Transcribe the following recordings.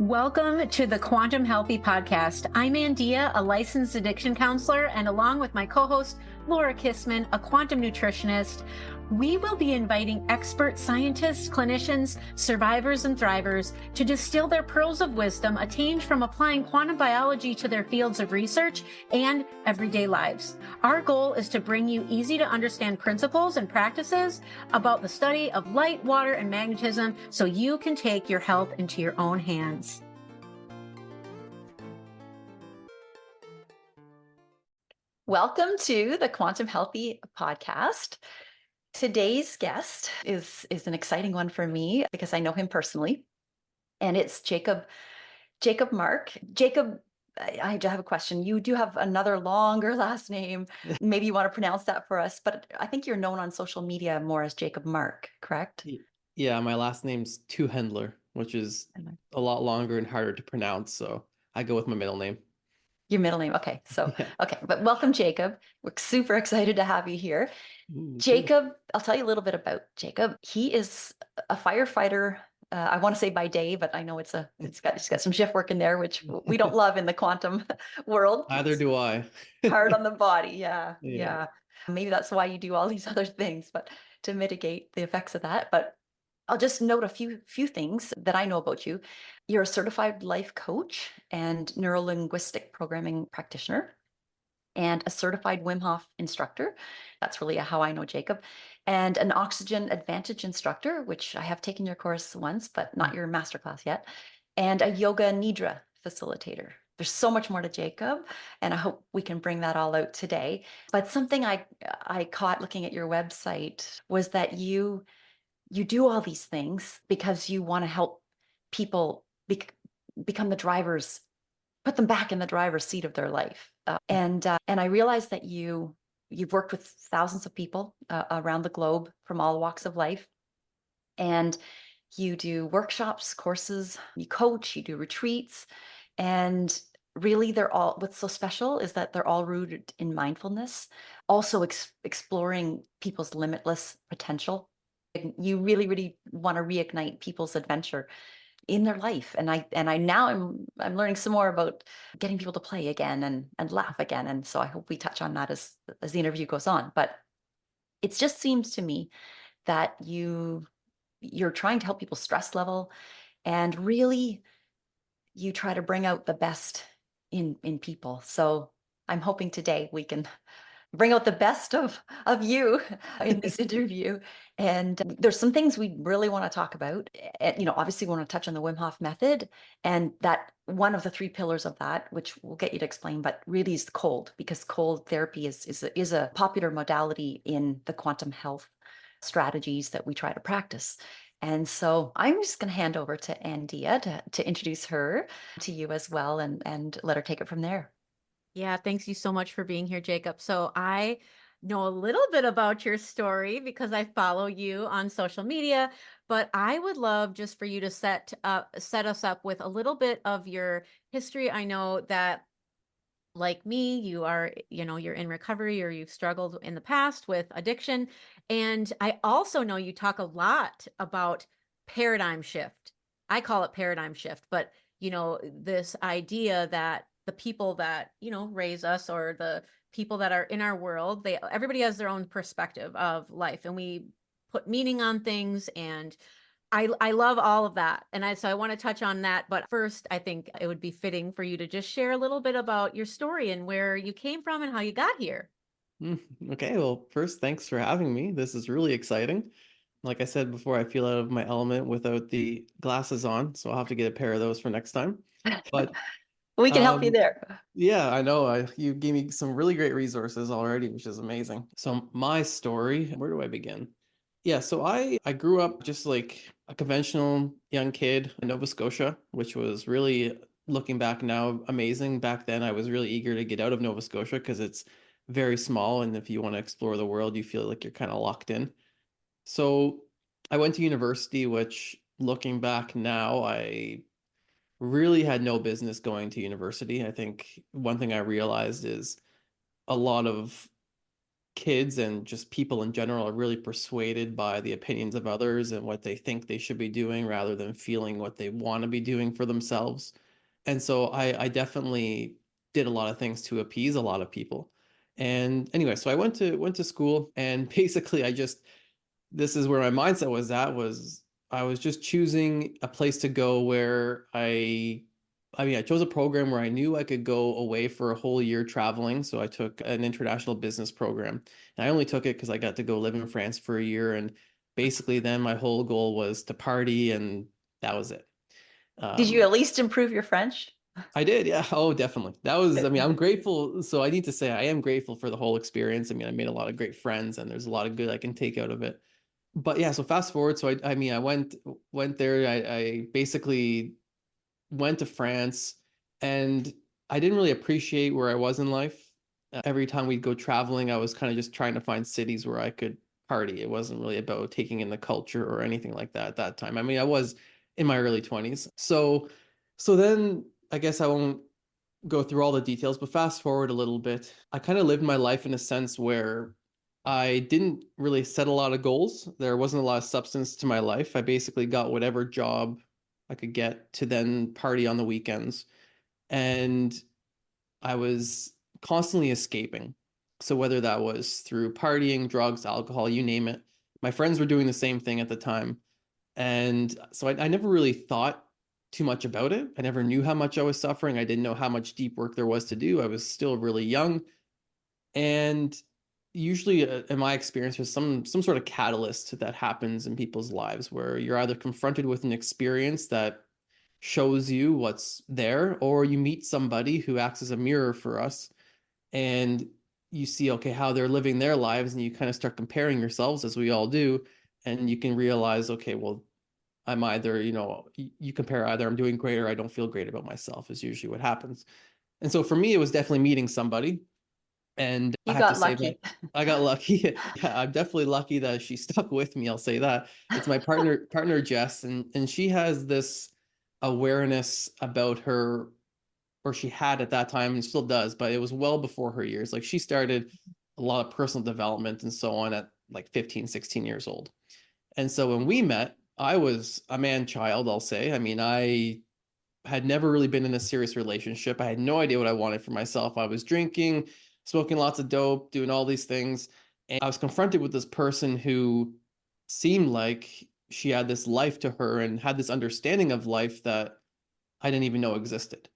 Welcome to the Quantum Healthy Podcast. I'm Andeea, a licensed addiction counselor, and along with my co-host, Laura Kissmann, a quantum nutritionist, we will be inviting expert scientists, clinicians, survivors, and thrivers to distill their pearls of wisdom attained from applying quantum biology to their fields of research and everyday lives. Our goal is to bring you easy to understand principles and practices about the study of light, water, and magnetism so you can take your health into your own hands. Welcome to the Quantum Healthy Podcast. Today's guest is an exciting one for me because I know him personally, and it's Jacob Mark. Jacob, I have a question. You do have another longer last name. Maybe you want to pronounce that for us, but I think you're known on social media more as Jacob Mark, correct? Yeah, my last name's Hendler, which is a lot longer and harder to pronounce, so I go with my middle name. Your middle name. Okay. So, Yeah. okay. But welcome, Jacob. We're super excited to have you here. Jacob, I'll tell you a little bit about Jacob. He is a firefighter. I want to say by day, but I know it's got some shift work in there, which we don't love in the quantum world. Either do I. Hard on the body. Yeah. Maybe that's why you do all these other things, but to mitigate the effects of that. But I'll just note a few things that I know about you. You're a certified life coach and neuro-linguistic programming practitioner and a certified Wim Hof instructor. That's really how I know Jacob. And an oxygen Advantage instructor, which I have taken your course once, but not your masterclass yet. And a Yoga Nidra Facilitator. There's so much more to Jacob, and I hope we can bring that all out today. But something I caught looking at your website was that you do all these things because you want to help people become the drivers, put them back in the driver's seat of their life. And I realized that you've worked with thousands of people around the globe from all walks of life. And you do workshops, courses, you coach, you do retreats. And really, what's so special is that they're all rooted in mindfulness, also exploring people's limitless potential. You really, really want to reignite people's adventure in their life. And I'm learning some more about getting people to play again and laugh again. And so I hope we touch on that as the interview goes on. But it just seems to me that you're trying to help people's stress level, and really you try to bring out the best in people. So I'm hoping today we can bring out the best of you in this interview. And there's some things we really want to talk about. And, obviously we want to touch on the Wim Hof Method, and that one of the three pillars of that, which we'll get you to explain, but really is cold, because cold therapy is a popular modality in the quantum health strategies that we try to practice. And so I'm just going to hand over to Andeea to introduce her to you as well, and let her take it from there. Yeah, thanks you so much for being here, Jacob. So I know a little bit about your story because I follow you on social media, but I would love just for you to set us up with a little bit of your history. I know that, like me, you're in recovery, or you've struggled in the past with addiction. And I also know you talk a lot about paradigm shift. I call it paradigm shift, but this idea that the people that, raise us, or the people that are in our world, everybody has their own perspective of life, and we put meaning on things. And I love all of that. And so I want to touch on that. But first, I think it would be fitting for you to just share a little bit about your story and where you came from and how you got here. Okay, well, first, thanks for having me. This is really exciting. Like I said before, I feel out of my element without the glasses on, so I'll have to get a pair of those for next time. But we can help you there. Yeah, I know. You gave me some really great resources already, which is amazing. So my story, where do I begin? Yeah, so I grew up just like a conventional young kid in Nova Scotia, which was really, looking back now, amazing. Back then, I was really eager to get out of Nova Scotia because it's very small, and if you want to explore the world, you feel like you're kind of locked in. So I went to university, which, looking back now, I really had no business going to university. I think one thing I realized is a lot of kids and just people in general are really persuaded by the opinions of others and what they think they should be doing rather than feeling what they want to be doing for themselves. And so I definitely did a lot of things to appease a lot of people. And anyway, so I went to school, and basically this is where my mindset was at, was I was just choosing a place to go where I chose a program where I knew I could go away for a whole year traveling. So I took an international business program, and I only took it because I got to go live in France for a year. And basically then my whole goal was to party, and that was it. Did you Um, at least improve your French? I did, yeah. Oh, definitely. That was, I Good. mean, I'm grateful. So I need to say I am grateful for the whole experience. I mean, I made a lot of great friends, and there's a lot of good I can take out of it. But yeah, so fast forward. So I mean, I went there. I basically went to France, and I didn't really appreciate where I was in life. Every time we'd go traveling, I was kind of just trying to find cities where I could party. It wasn't really about taking in the culture or anything like that at that time. I mean, I was in my early 20s. So then I guess I won't go through all the details, but fast forward a little bit. I kind of lived my life in a sense where I didn't really set a lot of goals. There wasn't a lot of substance to my life. I basically got whatever job I could get to then party on the weekends. And I was constantly escaping. So whether that was through partying, drugs, alcohol, you name it, my friends were doing the same thing at the time. And so I never really thought too much about it. I never knew how much I was suffering. I didn't know how much deep work there was to do. I was still really young. And usually, in my experience, there's some sort of catalyst that happens in people's lives where you're either confronted with an experience that shows you what's there, or you meet somebody who acts as a mirror for us, and you see, okay, how they're living their lives, and you kind of start comparing yourselves, as we all do, and you can realize, okay, well, I'm either, you compare, either I'm doing great or I don't feel great about myself, is usually what happens. And so for me, it was definitely meeting somebody, and I You have to got say that lucky. I got lucky. Yeah, I'm definitely lucky that she stuck with me. I'll say that. It's my partner Jess, and she has this awareness about her, or she had at that time and still does, but it was well before her years. Like, she started a lot of personal development and so on at like 15, 16 years old. And so when we met, I was a man child, I'll say. I mean, I had never really been in a serious relationship. I had no idea what I wanted for myself. I was drinking, smoking lots of dope, doing all these things. And I was confronted with this person who seemed like she had this life to her and had this understanding of life that I didn't even know existed.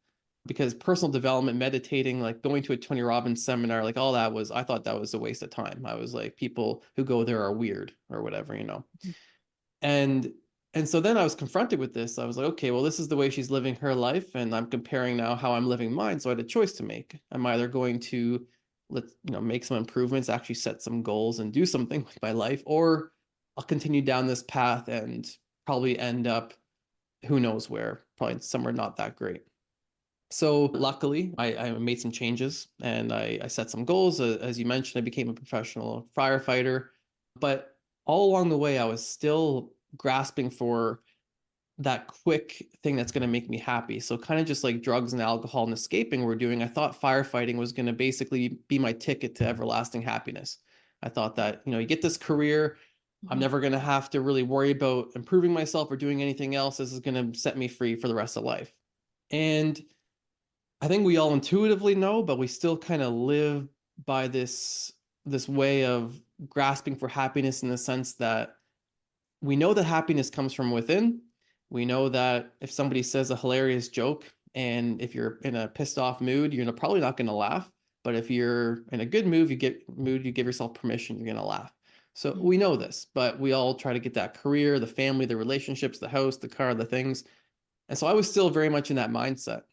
Because personal development, meditating, like going to a Tony Robbins seminar, like all that was, I thought that was a waste of time. I was like, people who go there are weird or whatever. And and so then I was confronted with this. I was like, okay, well, this is the way she's living her life, and I'm comparing now how I'm living mine. So I had a choice to make. I'm either going to make some improvements, actually set some goals and do something with my life, or I'll continue down this path and probably end up who knows where, probably somewhere not that great. So luckily, I made some changes, and I set some goals. As you mentioned, I became a professional firefighter. But all along the way, I was still grasping for that quick thing that's going to make me happy. So kind of just like drugs and alcohol and escaping we're doing, I thought firefighting was going to basically be my ticket to everlasting happiness. I thought that, you get this career, I'm Mhm. never going to have to really worry about improving myself or doing anything else. This is going to set me free for the rest of life. And I think we all intuitively know, but we still kind of live by this way of grasping for happiness, in the sense that we know that happiness comes from within. We know that if somebody says a hilarious joke, and if you're in a pissed off mood, you're probably not going to laugh. But if you're in a good mood, you give yourself permission, you're going to laugh. So we know this, but we all try to get that career, the family, the relationships, the house, the car, the things. And so I was still very much in that mindset.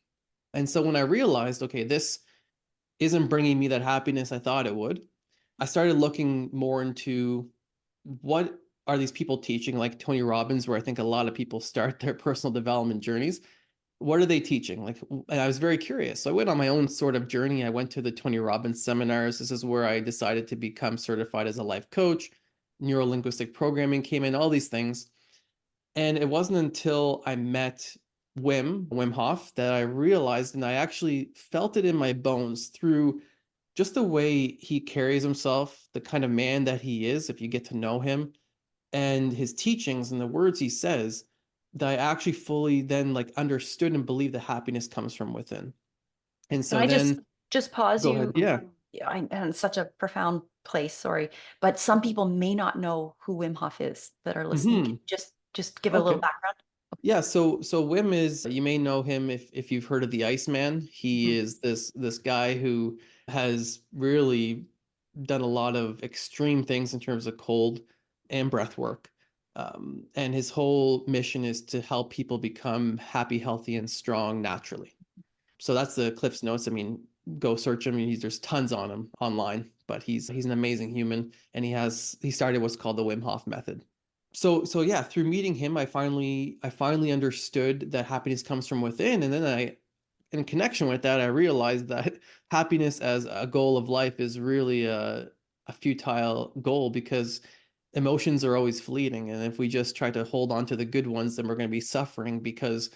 And so when I realized, okay, this isn't bringing me that happiness I thought it would, I started looking more into what are these people teaching, like Tony Robbins, where I think a lot of people start their personal development journeys. What are they teaching? Like, and I was very curious. So I went on my own sort of journey. I went to the Tony Robbins seminars. This is where I decided to become certified as a life coach. Neuro-linguistic programming came in, all these things. And it wasn't until I met Wim Hof, that I realized, and I actually felt it in my bones through just the way he carries himself, the kind of man that he is, if you get to know him, and his teachings and the words he says, that I actually fully then like understood and believe that happiness comes from within. And Can so I then just pause go ahead. you? Yeah. Yeah, and it's such a profound place, sorry. But some people may not know who Wim Hof is that are listening. Can Hmm. you just give a little Okay. background? Yeah, so Wim is, you may know him if you've heard of the Iceman. He Mhm. is this guy who has really done a lot of extreme things in terms of cold and breath work. And his whole mission is to help people become happy, healthy, and strong naturally. So that's the Cliff's Notes. I mean, go search him. There's tons on him online, but he's an amazing human, and he started what's called the Wim Hof Method. So yeah, through meeting him, I finally understood that happiness comes from within, and then in connection with that, I realized that happiness as a goal of life is really a futile goal because emotions are always fleeting. And if we just try to hold on to the good ones, then we're going to be suffering because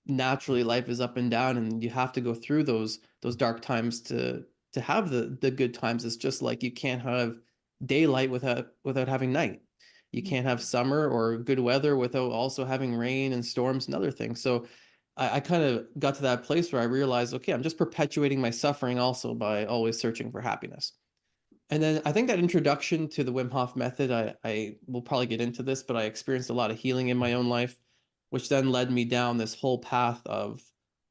naturally life is up and down and you have to go through those dark times to have the good times. It's just like you can't have daylight without having night. You can't have summer or good weather without also having rain and storms and other things. So I kind of got to that place where I realized, okay, I'm just perpetuating my suffering also by always searching for happiness. And then I think that introduction to the Wim Hof method, I will probably get into this, but I experienced a lot of healing in my own life, which then led me down this whole path of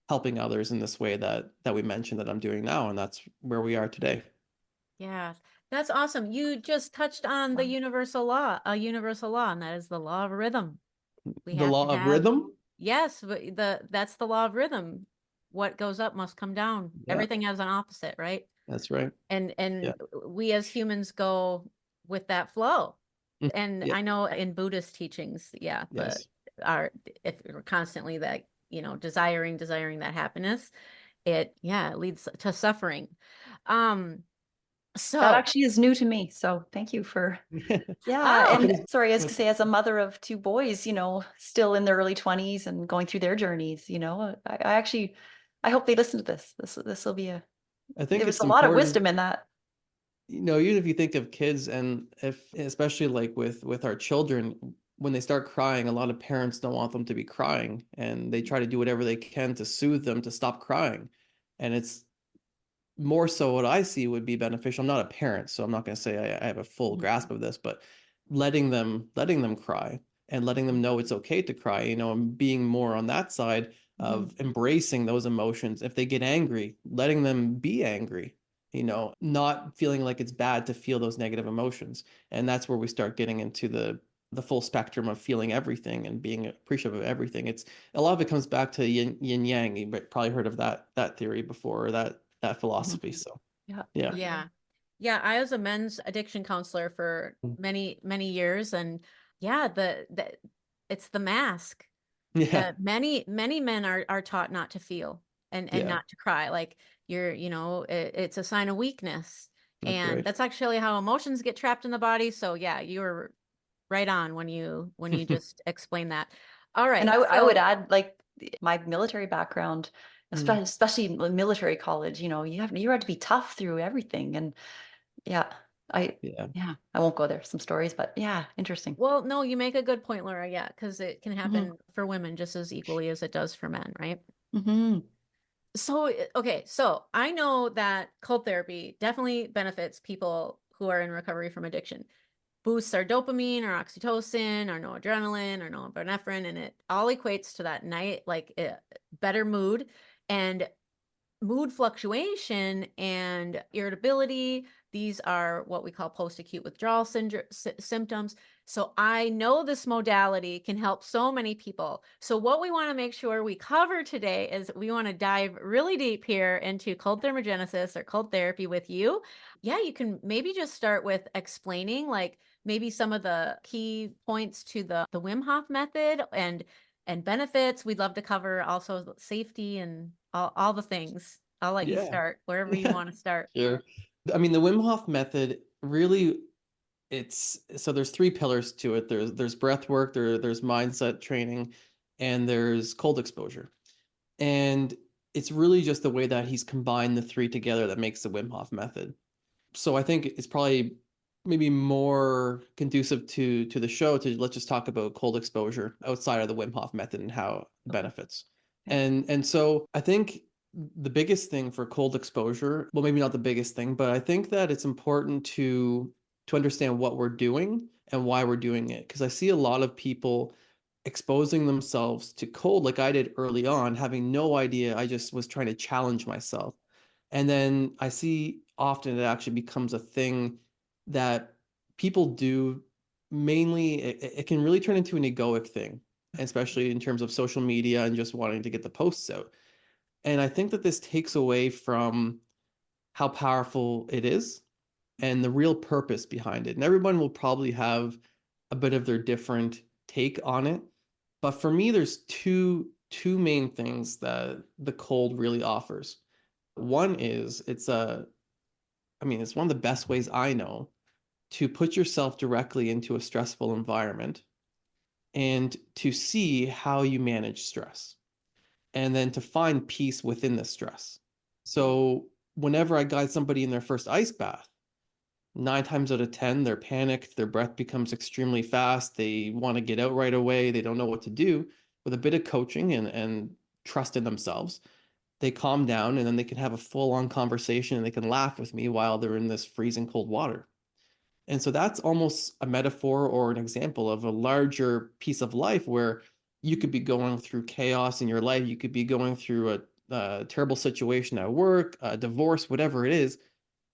helping others in this way that we mentioned that I'm doing now, and that's where we are today. Yeah, that's awesome. You just touched on the Wow. a universal law, and that is the law of rhythm. We The have to law of have, rhythm? yes, but that's the law of rhythm. What goes up must come down. Yeah, Everything has an opposite, right? that's right. And Yeah. we as humans go with that flow. Mm. And Yeah. I know in Buddhist teachings, yeah, the Yes. are if we're constantly that, desiring that happiness, it leads to suffering. Um, That so actually is new to me. So thank you for, yeah. oh, And Because sorry, I was gonna say, as a mother of two boys, still in their early 20s and going through their journeys, I actually, I hope they listen to this. This will be I there think was it's a lot of important, wisdom in that. even if you think of kids and if especially like with our children, when they start crying, a lot of parents don't want them to be crying and they try to do whatever they can to soothe them to stop crying. And it's more so what I see would be beneficial. I'm not a parent, so I'm not going to say I have a full Mhm. grasp of this, but letting them cry and letting them know it's okay to cry, and being more on that side Mhm. of embracing those emotions. If they get angry, letting them be angry, not feeling like it's bad to feel those negative emotions. And that's where we start getting into the full spectrum of feeling everything and being appreciative of everything. It's a lot of it comes back to yin yang. You've probably heard of that theory before, or that Mhm. philosophy. So Yeah, yeah. for yeah. sure. Yeah, I was a men's addiction counselor for many, many years. And yeah, the it's the mask. Yeah. Many men are taught not to feel and Yeah. not to cry. Like it's a sign of weakness. That's And right. that's actually how emotions get trapped in the body. So yeah, you were right on when you just explained that. All And right. I would So add, like, my military background, Mm. especially in military college, you had to be tough through everything. And yeah, I Yeah. yeah, I won't go there. Some stories, but yeah, interesting. well, no, you make a good point, Laura. Yeah, because it can Hmm. happen for women just as equally as it does for men, right? Hmm. So, okay, so I know that cold therapy definitely benefits people who are in recovery from addiction. Boosts our dopamine, our oxytocin, our noradrenaline, our norepinephrine, and it all equates to that night, like better mood. And mood fluctuation and irritability. These are what we call post-acute withdrawal symptoms. So I know this modality can help so many people. So what we want to make sure we cover today is we want to dive really deep here into cold thermogenesis or cold therapy with you. Yeah, you can maybe just start with explaining like maybe some of the key points to the Wim Hof method and benefits. We'd love to cover also safety and all the things. I'll let you Yeah. start wherever you Yeah. want to start. Sure. I mean, the Wim Hof method really, it's so there's three pillars to it. There's breath work, there's mindset training, and there's cold exposure. And it's really just the way that he's combined the three together that makes the Wim Hof method. So I think it's probably maybe more conducive to the show to let's just talk about cold exposure outside of the Wim Hof method and how it benefits. Okay. And so I think the biggest thing for cold exposure, well, maybe not the biggest thing, but I think that it's important to understand what we're doing and why we're doing it. Because I see a lot of people exposing themselves to cold like I did early on, having no idea. I just was trying to challenge myself. And then I see often it actually becomes a thing that people do mainly, it can really turn into an egoic thing, especially in terms of social media and just wanting to get the posts out. And I think that this takes away from how powerful it is and the real purpose behind it. And everyone will probably have a bit of their different take on it. But for me, there's two main things that the cold really offers. One is it's one of the best ways I know to put yourself directly into a stressful environment and to see how you manage stress and then to find peace within the stress. So whenever I guide somebody in their first ice bath, 9 times out of 10, they're panicked, their breath becomes extremely fast, they want to get out right away, they don't know what to do. With a bit of coaching and trust in themselves, they calm down and then they can have a full-on conversation and they can laugh with me while they're in this freezing cold water. And so that's almost a metaphor or an example of a larger piece of life where you could be going through chaos in your life. You could be going through a terrible situation at work, a divorce, whatever it is.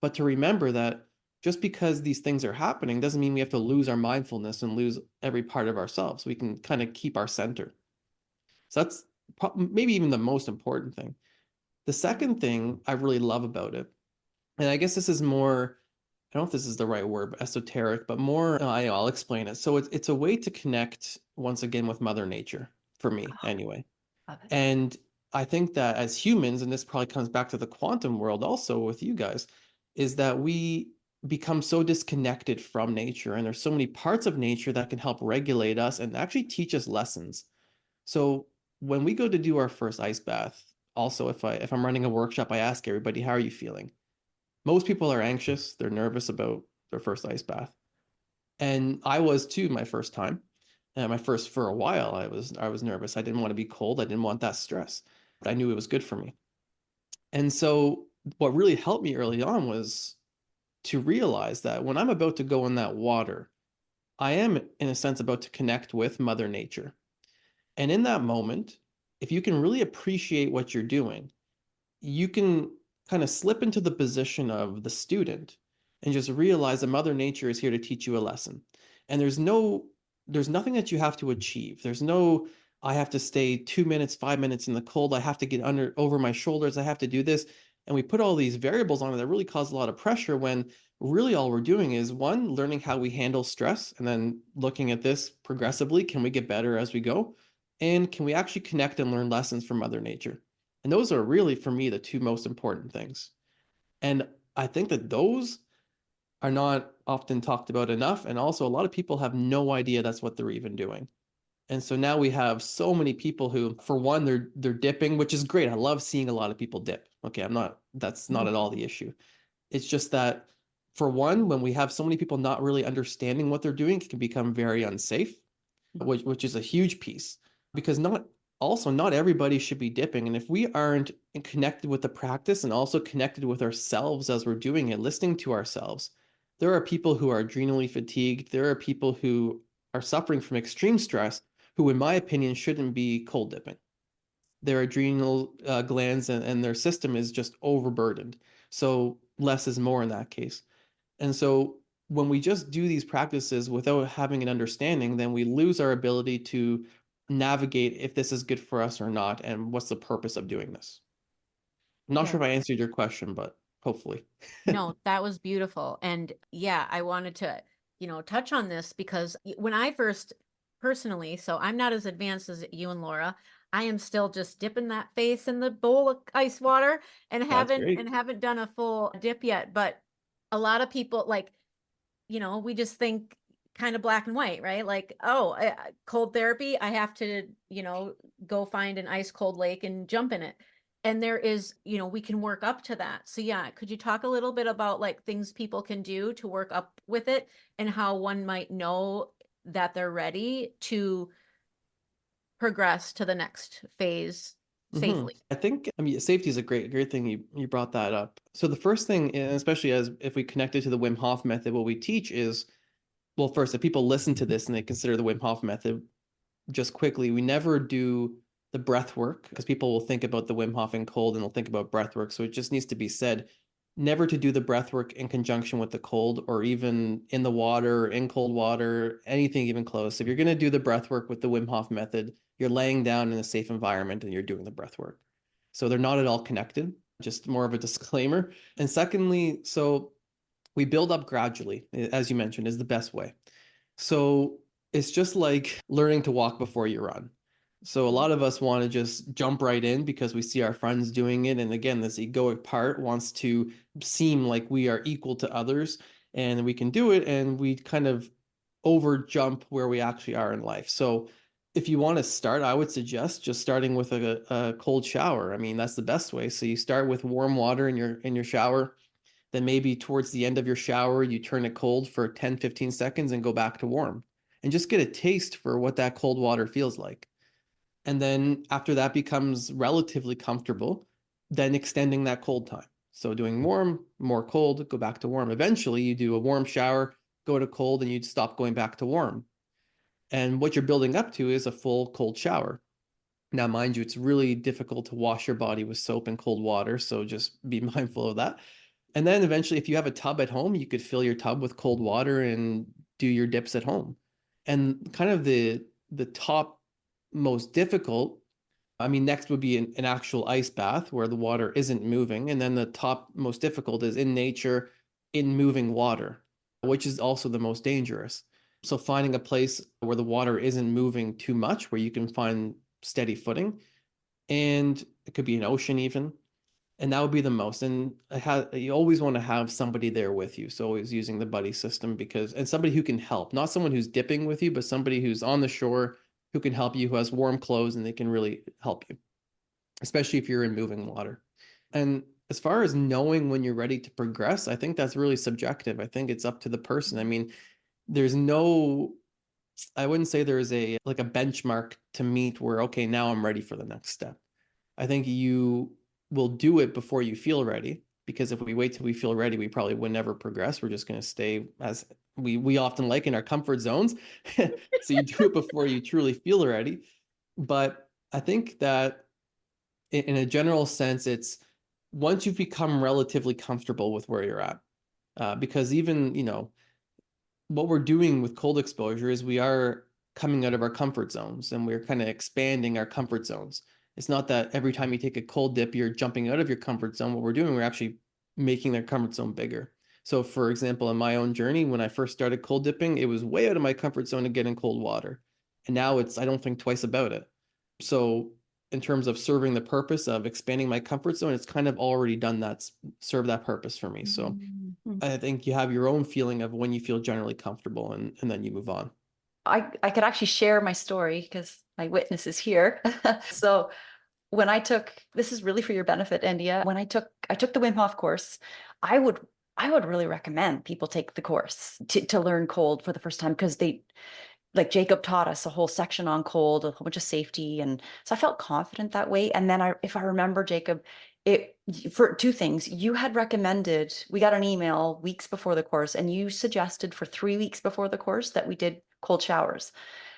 But to remember that just because these things are happening doesn't mean we have to lose our mindfulness and lose every part of ourselves. We can kind of keep our center. So that's maybe even the most important thing. The second thing I really love about it, and I guess this is more, I don't know if this is the right word, but esoteric, but more, I'll explain it. So it's a way to connect once again with Mother Nature, for me Oh, anyway. love it. And I think that as humans, and this probably comes back to the quantum world also with you guys, is that we become so disconnected from nature. And there's so many parts of nature that can help regulate us and actually teach us lessons. So when we go to do our first ice bath, also if I'm running a workshop, I ask everybody, how are you feeling? Most people are anxious, they're nervous about their first ice bath. And I was too my first time. And my first for a while, I was nervous. I didn't want to be cold. I didn't want that stress. But I knew it was good for me. And so what really helped me early on was to realize that when I'm about to go in that water, I am in a sense about to connect with Mother Nature. And in that moment, if you can really appreciate what you're doing, you can kind of slip into the position of the student and just realize that Mother Nature is here to teach you a lesson. And there's nothing that you have to achieve. There's no, I have to stay 2 minutes, 5 minutes in the cold. I have to get over my shoulders. I have to do this. And we put all these variables on it that really cause a lot of pressure when really all we're doing is one, learning how we handle stress and then looking at this progressively. Can we get better as we go? And can we actually connect and learn lessons from Mother Nature? And those are really, for me, the two most important things. And I think that those are not often talked about enough. And also, a lot of people have no idea that's what they're even doing. And so now we have so many people who, for one, they're dipping, which is great. I love seeing a lot of people dip. Okay, that's not at all the issue. It's just that, for one, when we have so many people not really understanding what they're doing, it can become very unsafe, which is a huge piece because not everybody should be dipping. And if we aren't connected with the practice and also connected with ourselves as we're doing it, listening to ourselves, there are people who are adrenally fatigued. There are people who are suffering from extreme stress who, in my opinion, shouldn't be cold dipping. Their adrenal glands and their system is just overburdened. So less is more in that case. And so when we just do these practices without having an understanding, then we lose our ability to navigate if this is good for us or not, and what's the purpose of doing this. I'm not Yeah. sure if I answered your question, but hopefully. No, that was beautiful. And yeah, I wanted to, touch on this because when I first personally, so I'm not as advanced as you and Laura. I am still just dipping that face in the bowl of ice water and That's haven't great. and haven't done a full dip yet. But a lot of people like, we just think kind of black and white, right? Like, oh, cold therapy, I have to, go find an ice cold lake and jump in it. And there is, we can work up to that. So yeah, could you talk a little bit about like things people can do to work up with it and how one might know that they're ready to progress to the next phase safely? I think, safety is a great thing you brought that up. So the first thing, and especially as if we connect it to the Wim Hof method, what we teach is, well, first, if people listen to this and they consider the Wim Hof method, just quickly, we never do the breath work because people will think about the Wim Hof in cold and they'll think about breath work. So it just needs to be said, never to do the breath work in conjunction with the cold or even in the water, in cold water, anything even close. If you're going to do the breath work with the Wim Hof method, you're laying down in a safe environment and you're doing the breath work. So they're not at all connected, just more of a disclaimer. And secondly, so we build up gradually, as you mentioned, is the best way. So it's just like learning to walk before you run. So a lot of us want to just jump right in because we see our friends doing it. And again, this egoic part wants to seem like we are equal to others and we can do it. And we kind of over jump where we actually are in life. So if you want to start, I would suggest just starting with a cold shower. I mean, that's the best way. So you start with warm water in your shower. Then maybe towards the end of your shower, you turn it cold for 10, 15 seconds and go back to warm and just get a taste for what that cold water feels like. And then after that becomes relatively comfortable, then extending that cold time. So doing warm, more cold, go back to warm. Eventually you do a warm shower, go to cold, and you'd stop going back to warm. And what you're building up to is a full cold shower. Now, mind you, it's really difficult to wash your body with soap and cold water. So just be mindful of that. And then eventually, if you have a tub at home, you could fill your tub with cold water and do your dips at home. And kind of the top most difficult, next would be an actual ice bath where the water isn't moving. And then the top most difficult is in nature, in moving water, which is also the most dangerous. So finding a place where the water isn't moving too much, where you can find steady footing, and it could be an ocean even, and that would be the most. And you always want to have somebody there with you. So always using the buddy system and somebody who can help, not someone who's dipping with you, but somebody who's on the shore who can help you, who has warm clothes and they can really help you, especially if you're in moving water. And as far as knowing when you're ready to progress, I think that's really subjective. I think it's up to the person. I mean, there's no, I wouldn't say there's a benchmark to meet where, okay, now I'm ready for the next step. I think you will do it before you feel ready, because if we wait till we feel ready, we probably would never progress. We're just going to stay as we often like in our comfort zones. So you do it before you truly feel ready. But I think that in a general sense, it's once you've become relatively comfortable with where you're at, because even, what we're doing with cold exposure is we are coming out of our comfort zones and we're kind of expanding our comfort zones. It's not that every time you take a cold dip, you're jumping out of your comfort zone. What we're doing, we're actually making their comfort zone bigger. So for example, in my own journey, when I first started cold dipping, it was way out of my comfort zone to get in cold water. And now I don't think twice about it. So in terms of serving the purpose of expanding my comfort zone, it's kind of already done that, serve that purpose for me. So I think you have your own feeling of when you feel generally comfortable and then you move on. I could actually share my story because my witness is here. So when I took, this is really for your benefit, Andeea. When I took the Wim Hof course, I would really recommend people take the course to learn cold for the first time, because like Jacob taught us a whole section on cold, a whole bunch of safety. And so I felt confident that way. And then if I remember, Jacob, for two things, you had recommended, we got an email weeks before the course, and you suggested for 3 weeks before the course that we did cold showers.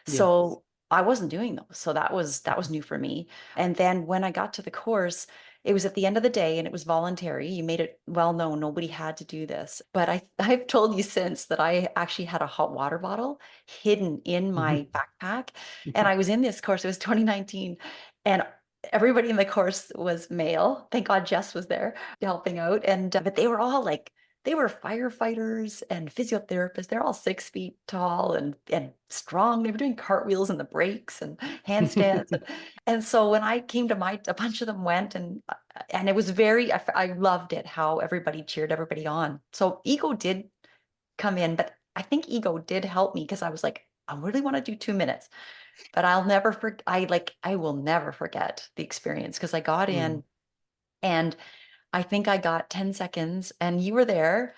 So Yes. I wasn't doing those. So that was new for me. And then when I got to the course, it was at the end of the day and it was voluntary. You made it well known nobody had to do this. But I've told you since that I actually had a hot water bottle hidden in my backpack. And I was in this course, it was 2019. And everybody in the course was male. Thank God Jess was there helping out. And but they were all like, they were firefighters and physiotherapists. They're all 6 feet tall and strong. They were doing cartwheels in the breaks and handstands. And so when I came to a bunch of them went, and it was I loved it how everybody cheered everybody on. So ego did come in, but I think ego did help me, because I was like, I really want to do 2 minutes, but I will never forget the experience, because I got in And I think I got 10 seconds and you were there.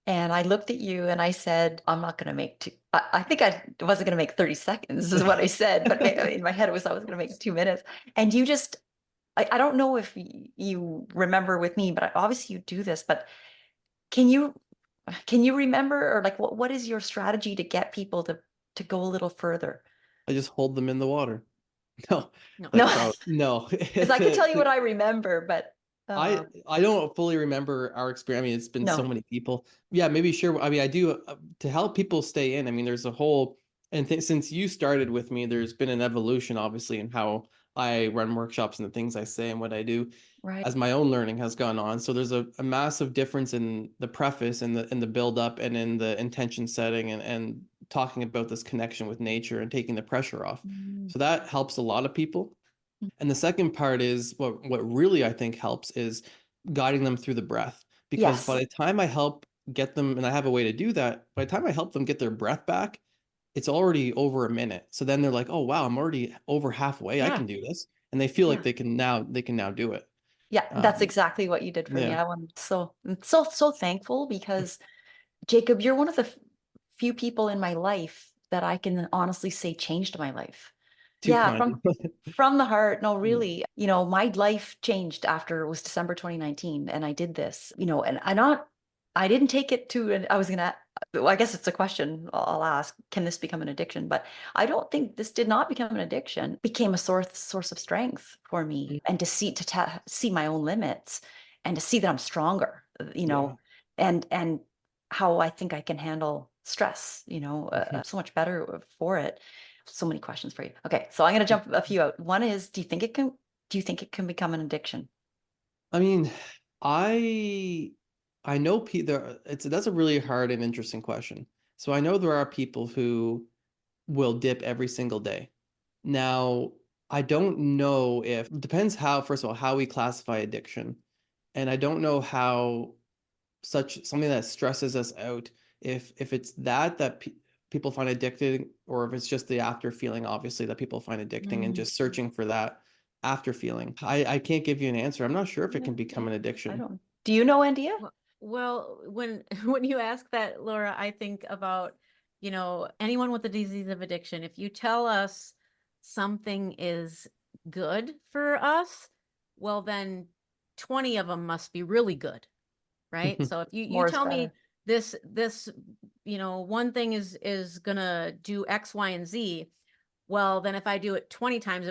And I looked at you and I said, I'm not going to make I think I wasn't going to make 30 seconds is what I said. But in my head, it was, I was going to make 2 minutes. And you just, I don't know if you remember with me, but obviously you do this, but can you, can you remember, or like, what is your strategy to get people to go a little further? I just hold them in the water. No, No. No, that's probably no. because I can tell you what I remember, but I don't fully remember our experience. I mean, it's been so no. many people. Yeah, maybe share. I mean, I do to help people stay in. I mean, there's a whole since you started with me, there's been an evolution, obviously, in how I run workshops and the things I say and what I do Right. as my own learning has gone on. So there's a massive difference in the preface and the build up and in the intention setting and talking about this connection with nature and taking the pressure off. Mm. So that helps a lot of people. And the second part is what really I think helps is guiding them through the breath. Because by Yes. the time I help get them, and I have a way to do that, by the time I help them get their breath back, it's already over a minute. So then they're like, oh wow, I'm already over halfway. I Yeah. can do this. And they feel like Yeah. they can now do it. Yeah. That's Um, exactly what you did for me. yeah, I'm so thankful because Jacob, you're one of the few people in my life that I can honestly say changed my life. too Yeah, kind. from the heart. No, Yeah. really. My life changed after it was December 2019 and I did this, and I didn't take it to I was gonna well, I guess it's a question I'll ask, can this become an addiction? But I don't think this did not become an addiction. It became a source of strength for me, and to see my own limits and to see that I'm stronger, Yeah. and how I think I can handle stress, so much better for it. So many questions for you. Okay, so I'm going to jump a few out. One is, do you think it can become an addiction? I mean, I I know that's a really hard and interesting question. So I know there are people who will dip every single day. Now, I don't know if depends how, first of all, how we classify addiction. And I don't know how such something that stresses us out, if it's that people find addicted, or if it's just the after feeling, obviously, that people find addicting and Mm, just searching for that after feeling. I can't give you an answer. I'm not sure if it yeah, can become yeah. an I addiction. don't. Do you know, Andeea? Well, when when you ask that, Laura, I think about, anyone with the disease of addiction. If you tell us something is good for us, well, then 20 of them must be really good, right? So if you More is tell me better. this, one thing is gonna do X, Y, and Z, well, then if I do it 20 times,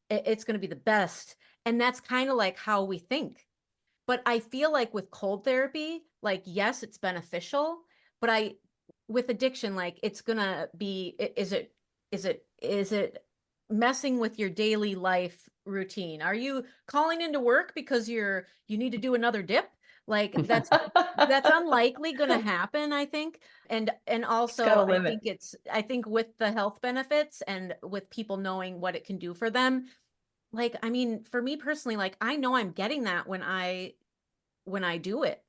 it's gonna be the best. And that's kind of like how we think. But I feel like with cold therapy, like, yes, it's beneficial, but with addiction, like, it's gonna be, is it messing with your daily life routine? Are you calling into work because you need to do another dip? Like, that's unlikely gonna happen, I think. And It's got also, a I limit. think with the health benefits and with people knowing what it can do for them, like, I mean, for me personally, like, I know I'm getting that when I do it.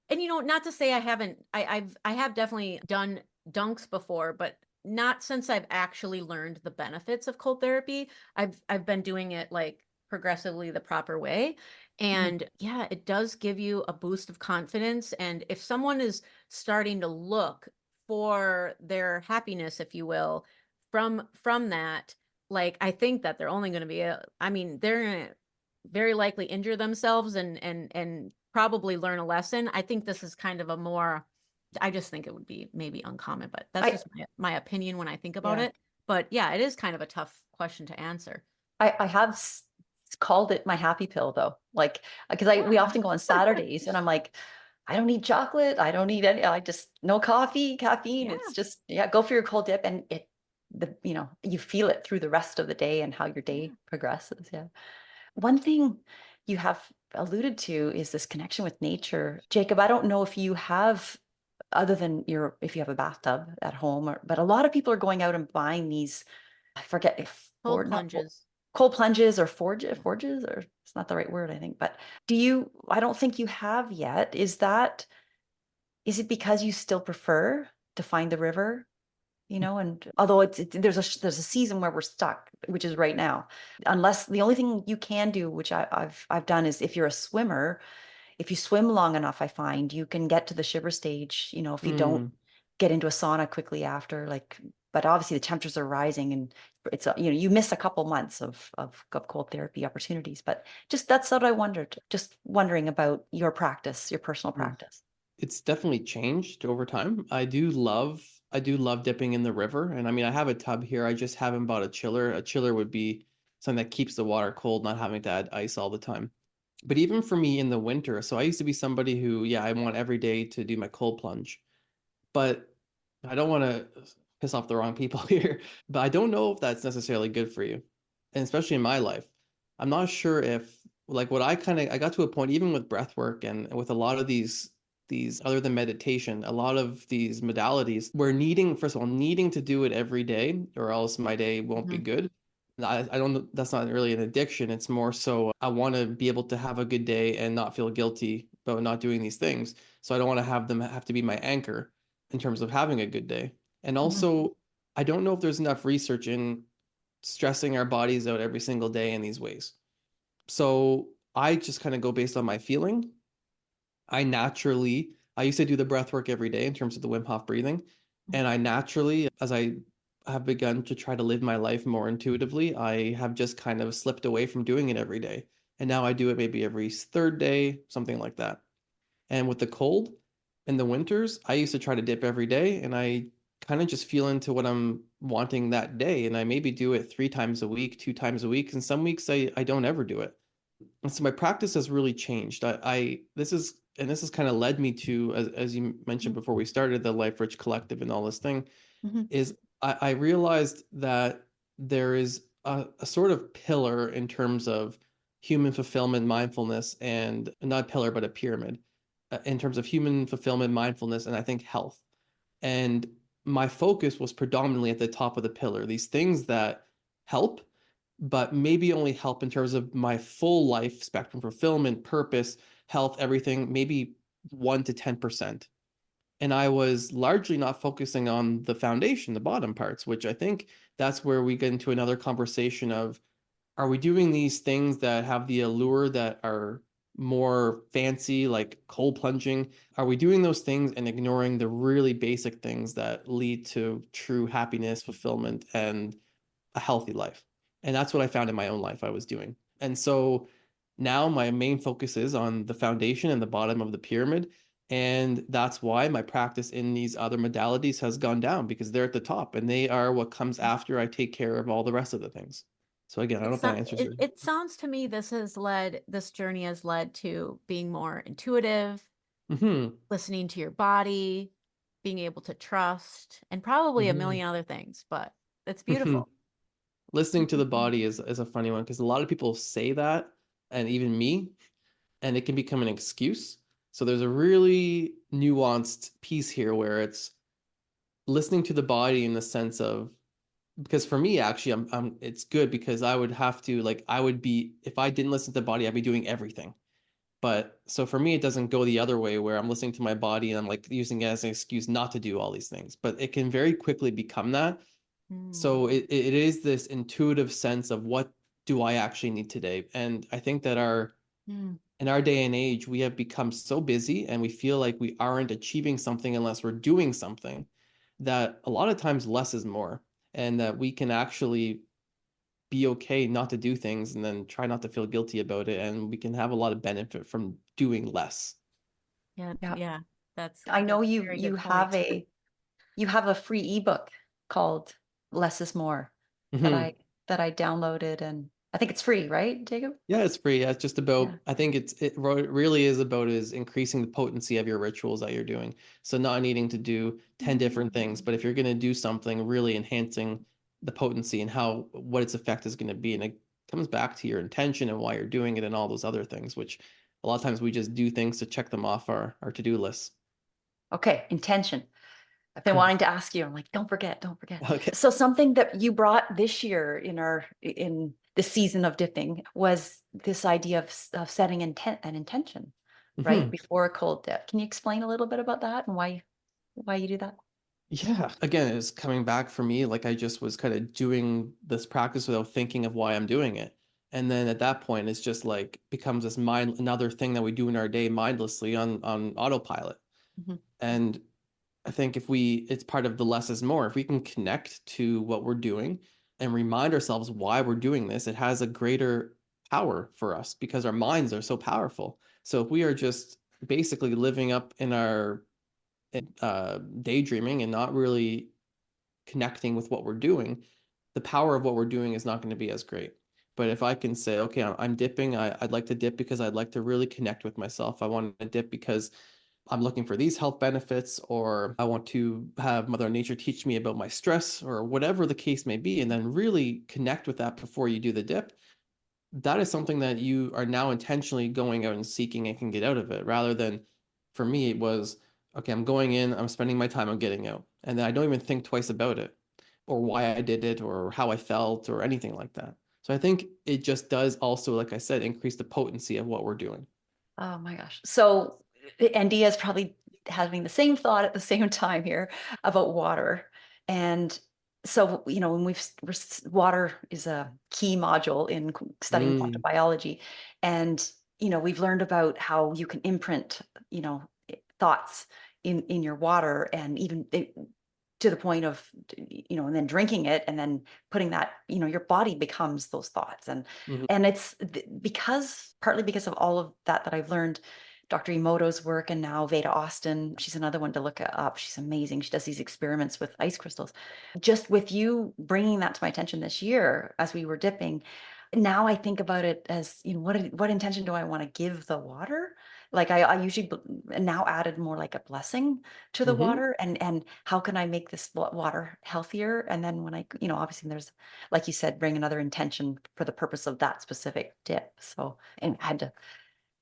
And not to say I haven't, I have definitely done dunks before, but not since I've actually learned the benefits of cold therapy. I've been doing it like progressively the proper way. Mhm. And yeah, it does give you a boost of confidence. And if someone is starting to look for their happiness, if you will, from that, like, I think that they're only going to I mean, they're going to very likely injure themselves and probably learn a lesson. I think this is kind of I just think it would be maybe uncommon, but that's I just my opinion when I think about Yeah. it. But yeah, it is kind of a tough question to answer. I have called it my happy pill though. Like, because we Yeah. often go on Saturdays and I'm like, I don't need chocolate. I don't need any, I just no coffee, caffeine. Yeah. It's just, yeah, go for your cold dip. And you feel it through the rest of the day and how your Yeah. day progresses. Yeah. One thing you have alluded to is this connection with nature. Jacob, I don't know if you have, other than if you have a bathtub at home, but a lot of people are going out and buying these, I forget if, Cold not plunges. cold plunges or Yeah. forges, or it's not the right word, I think. But I don't think you have yet. Is it because you still prefer to find the river? and although there's a season where we're stuck, which is right now, unless the only thing you can do, which I've done, is if you're a swimmer, if you swim long enough, I find you can get to the shiver stage, if you don't Mm, get into a sauna quickly after, like, but obviously the temperatures are rising, and it's, you miss a couple months of cold therapy opportunities. But just, that's what I wondered, just wondering about your practice, your personal mm. practice. It's definitely changed over time. I do love dipping in the river. And I mean, I have a tub here. I just haven't bought a chiller. A chiller would be something that keeps the water cold, not having to add ice all the time. But even for me in the winter, so I used to be somebody who, yeah, I want every day to do my cold plunge. But I don't want to piss off the wrong people here, but I don't know if that's necessarily good for you. And especially in my life, I'm not sure if, like, what I got to a point even with breath work and with a lot of these other than meditation, a lot of these modalities, we're needing, first of all, needing to do it every day or else my day won't be Mhm. good. I don't, that's not really an addiction. It's more so I want to be able to have a good day and not feel guilty about not doing these things. So I don't want to have them have to be my anchor in terms of having a good day. And Mhm. also, I don't know if there's enough research in stressing our bodies out every single day in these ways. So I just kind of go based on my feeling. I used to do the breath work every day in terms of the Wim Hof breathing. And I naturally, as I have begun to try to live my life more intuitively, I have just kind of slipped away from doing it every day. And now I do it maybe every third day, something like that. And with the cold in the winters, I used to try to dip every day and I kind of just feel into what I'm wanting that day. And I maybe do it 3 times a week, 2 times a week. And some weeks I don't ever do it. And so my practice has really changed. This has kind of led me to, as you mentioned Mhm. before we started, the Life Rich Collective and all this thing, Mhm. is I realized that there is a sort of pillar in terms of human fulfillment, mindfulness, and not a pillar, but a pyramid in terms of human fulfillment, mindfulness, and I think health. And my focus was predominantly at the top of the pillar, these things that help, but maybe only help in terms of my full life spectrum, fulfillment, purpose, health, everything, maybe 1 to 10%. And I was largely not focusing on the foundation, the bottom parts, which I think that's where we get into another conversation of, are we doing these things that have the allure that are more fancy, like cold plunging? Are we doing those things and ignoring the really basic things that lead to true happiness, fulfillment, and a healthy life? And that's what I found in my own life I was doing. And so now my main focus is on the foundation and the bottom of the pyramid. And that's why my practice in these other modalities has gone down, because they're at the top and they are what comes after I take care of all the rest of the things. So again, I don't know if that answers your. It sounds to me this journey has led to being more intuitive, Hmm. listening to your body, being able to trust, and probably a Hmm. million other things, but it's Hmm. beautiful. Listening to the body is a funny one because a lot of people say that, and even me, and it can become an excuse. So there's a really nuanced piece here where it's listening to the body in the sense of, because for me actually it's good because I would have to, like, I would be, if I didn't listen to the body I'd be doing everything. But so for me it doesn't go the other way where I'm listening to my body and I'm like using it as an excuse not to do all these things, but it can very quickly become that. Mm, So it is this intuitive sense of what do I actually need today. And I think that mm, in our day and age, we have become so busy and we feel like we aren't achieving something unless we're doing something, that a lot of times less is more, and that we can actually be okay not to do things and then try not to feel guilty about it. And we can have a lot of benefit from doing less. yeah, Yeah. yeah, I know that's a you very you good have point. a free ebook called Less is More that Mhm. I downloaded, and I think it's free, right, Jacob? Yeah, it's free. Yeah, it's just about, Yeah. I think it really is about is increasing the potency of your rituals that you're doing. So not needing to do 10 different things, but if you're going to do something, really enhancing the potency and what its effect is going to be. And it comes back to your intention and why you're doing it and all those other things, which a lot of times we just do things to check them off our to-do lists. Okay, intention. I've been wanting to ask you. I'm like, don't forget, don't forget. Okay. So something that you brought this year in the season of dipping was this idea of setting an intention, right? Mhm. Before a cold dip. Can you explain a little bit about that and why you do that? Yeah, again, it's coming back for me. Like I just was kind of doing this practice without thinking of why I'm doing it. And then at that point, it's just like becomes this another thing that we do in our day mindlessly on autopilot. Mhm. And I think it's part of the less is more. If we can connect to what we're doing and remind ourselves why we're doing this, it has a greater power for us because our minds are so powerful. So if we are just basically living up in our daydreaming and not really connecting with what we're doing, the power of what we're doing is not going to be as great. But if I can say, okay, I'm dipping, I'd like to dip because I'd like to really connect with myself. I want to dip because I'm looking for these health benefits, or I want to have Mother Nature teach me about my stress, or whatever the case may be, and then really connect with that before you do the dip. That is something that you are now intentionally going out and seeking and can get out of it, rather than for me, it was, okay, I'm going in, I'm spending my time, I'm getting out. And then I don't even think twice about it, or why I did it, or how I felt, or anything like that. So I think it just does also, like I said, increase the potency of what we're doing. Oh my gosh. So Andeea is probably having the same thought at the same time here about water. And so, when water is a key module in studying quantum Mm, biology. And, we've learned about how you can imprint, thoughts in your water, and even to the point of, and then drinking it, and then putting that, your body becomes those thoughts. mhm. And it's partly because of all of that I've learned. Dr. Emoto's work, and now Veda Austin, she's another one to look up. She's amazing. She does these experiments with ice crystals. Just with you bringing that to my attention this year as we were dipping, now I think about it as, what intention do I want to give the water? Like I usually now added more like a blessing to the Mhm. water, and how can I make this water healthier? And then when I, obviously there's, like you said, bring another intention for the purpose of that specific dip. So, and I had to,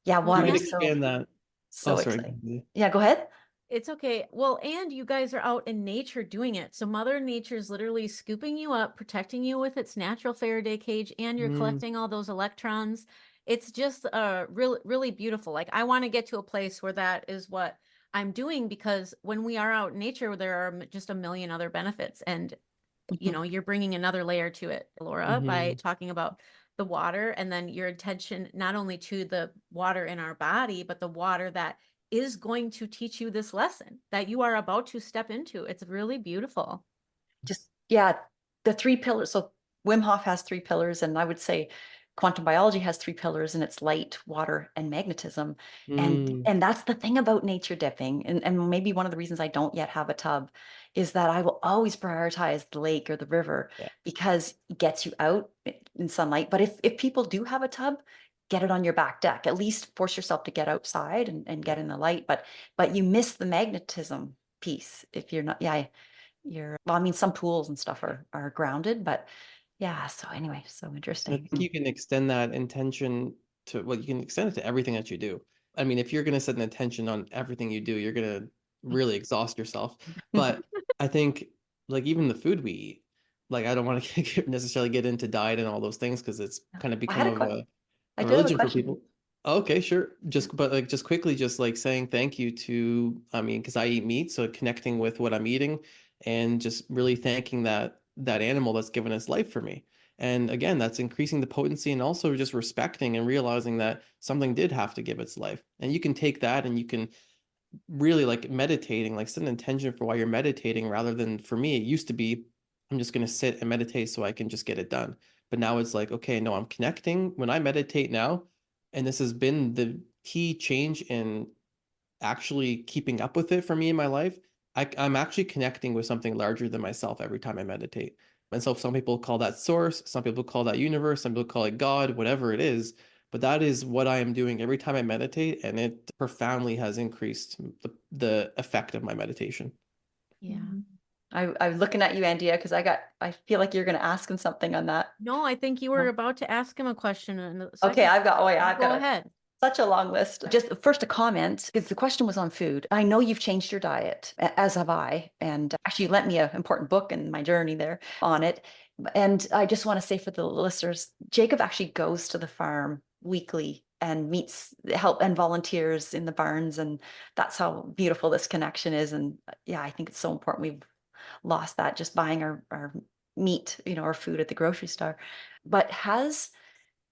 yeah, Well, You water can is and expand that. Oh, so sorry. exciting. Yeah, go ahead. it's okay. Well, and you guys are out in nature doing it. So Mother Nature is literally scooping you up, protecting you with its natural Faraday cage, and you're Mm, collecting all those electrons. It's just really beautiful. Like I want to get to a place where that is what I'm doing, because when we are out in nature, there are just a million other benefits. And Mhm. you're bringing another layer to it, Laura, by mhm, talking about the water, and then your attention not only to the water in our body, but the water that is going to teach you this lesson that you are about to step into. It's really beautiful. Just, yeah, the three pillars. So Wim Hof has three pillars, and I would say quantum biology has three pillars, and it's light, water, and magnetism. And mm. and that's the thing about nature dipping. And maybe one of the reasons I don't yet have a tub is that I will always prioritize the lake or the river, Yeah. because it gets you out in sunlight. But if people do have a tub, get it on your back deck. At least force yourself to get outside and get Yeah. in the light. But you miss the magnetism piece if you're not. Yeah, well, I mean, some pools and stuff are grounded, but yeah. So anyway, so I interesting. think you can extend that intention to, well, you can extend it to everything that you do. I mean, if you're going to set an intention on everything you do, you're going to really exhaust yourself. But I think, like, even the food we eat, like, I don't want to necessarily get into diet and all those things because it's kind of I become had a of question. I a did have a religion for question. people. Okay, sure. But like, just quickly, just like saying thank you to, I mean, because I eat meat, so connecting with what I'm eating and just really thanking that animal that's given its life for me. And again, that's increasing the potency and also just respecting and realizing that something did have to give its life. And you can take that and you can really, like, meditating, like set an intention for why you're meditating, rather than, for me, it used to be, I'm just going to sit and meditate so I can just get it done. But now it's like, okay, no, I'm connecting when I meditate now. And this has been the key change in actually keeping up with it for me in my life. I'm actually connecting with something larger than myself every time I meditate. And so some people call that source, some people call that universe, some people call it God, whatever it is. But that is what I am doing every time I meditate, and it profoundly has increased the effect of my meditation. Yeah. Mhm. I'm looking at you, Andeea, because I feel like you're going to ask him something on that. No, I think you were No? about to ask him a question in a Okay, second. oh yeah, I've got Go ahead. such a long list. Just first a comment, because the question was on food. I know you've changed your diet, as have I. And actually, you lent me an important book in my journey there on it. And I just want to say for the listeners, Jacob actually goes to the farm weekly and meets help and volunteers in the barns. And that's how beautiful this connection is. And yeah, I think it's so important. lost that just buying our meat, our food at the grocery store. But has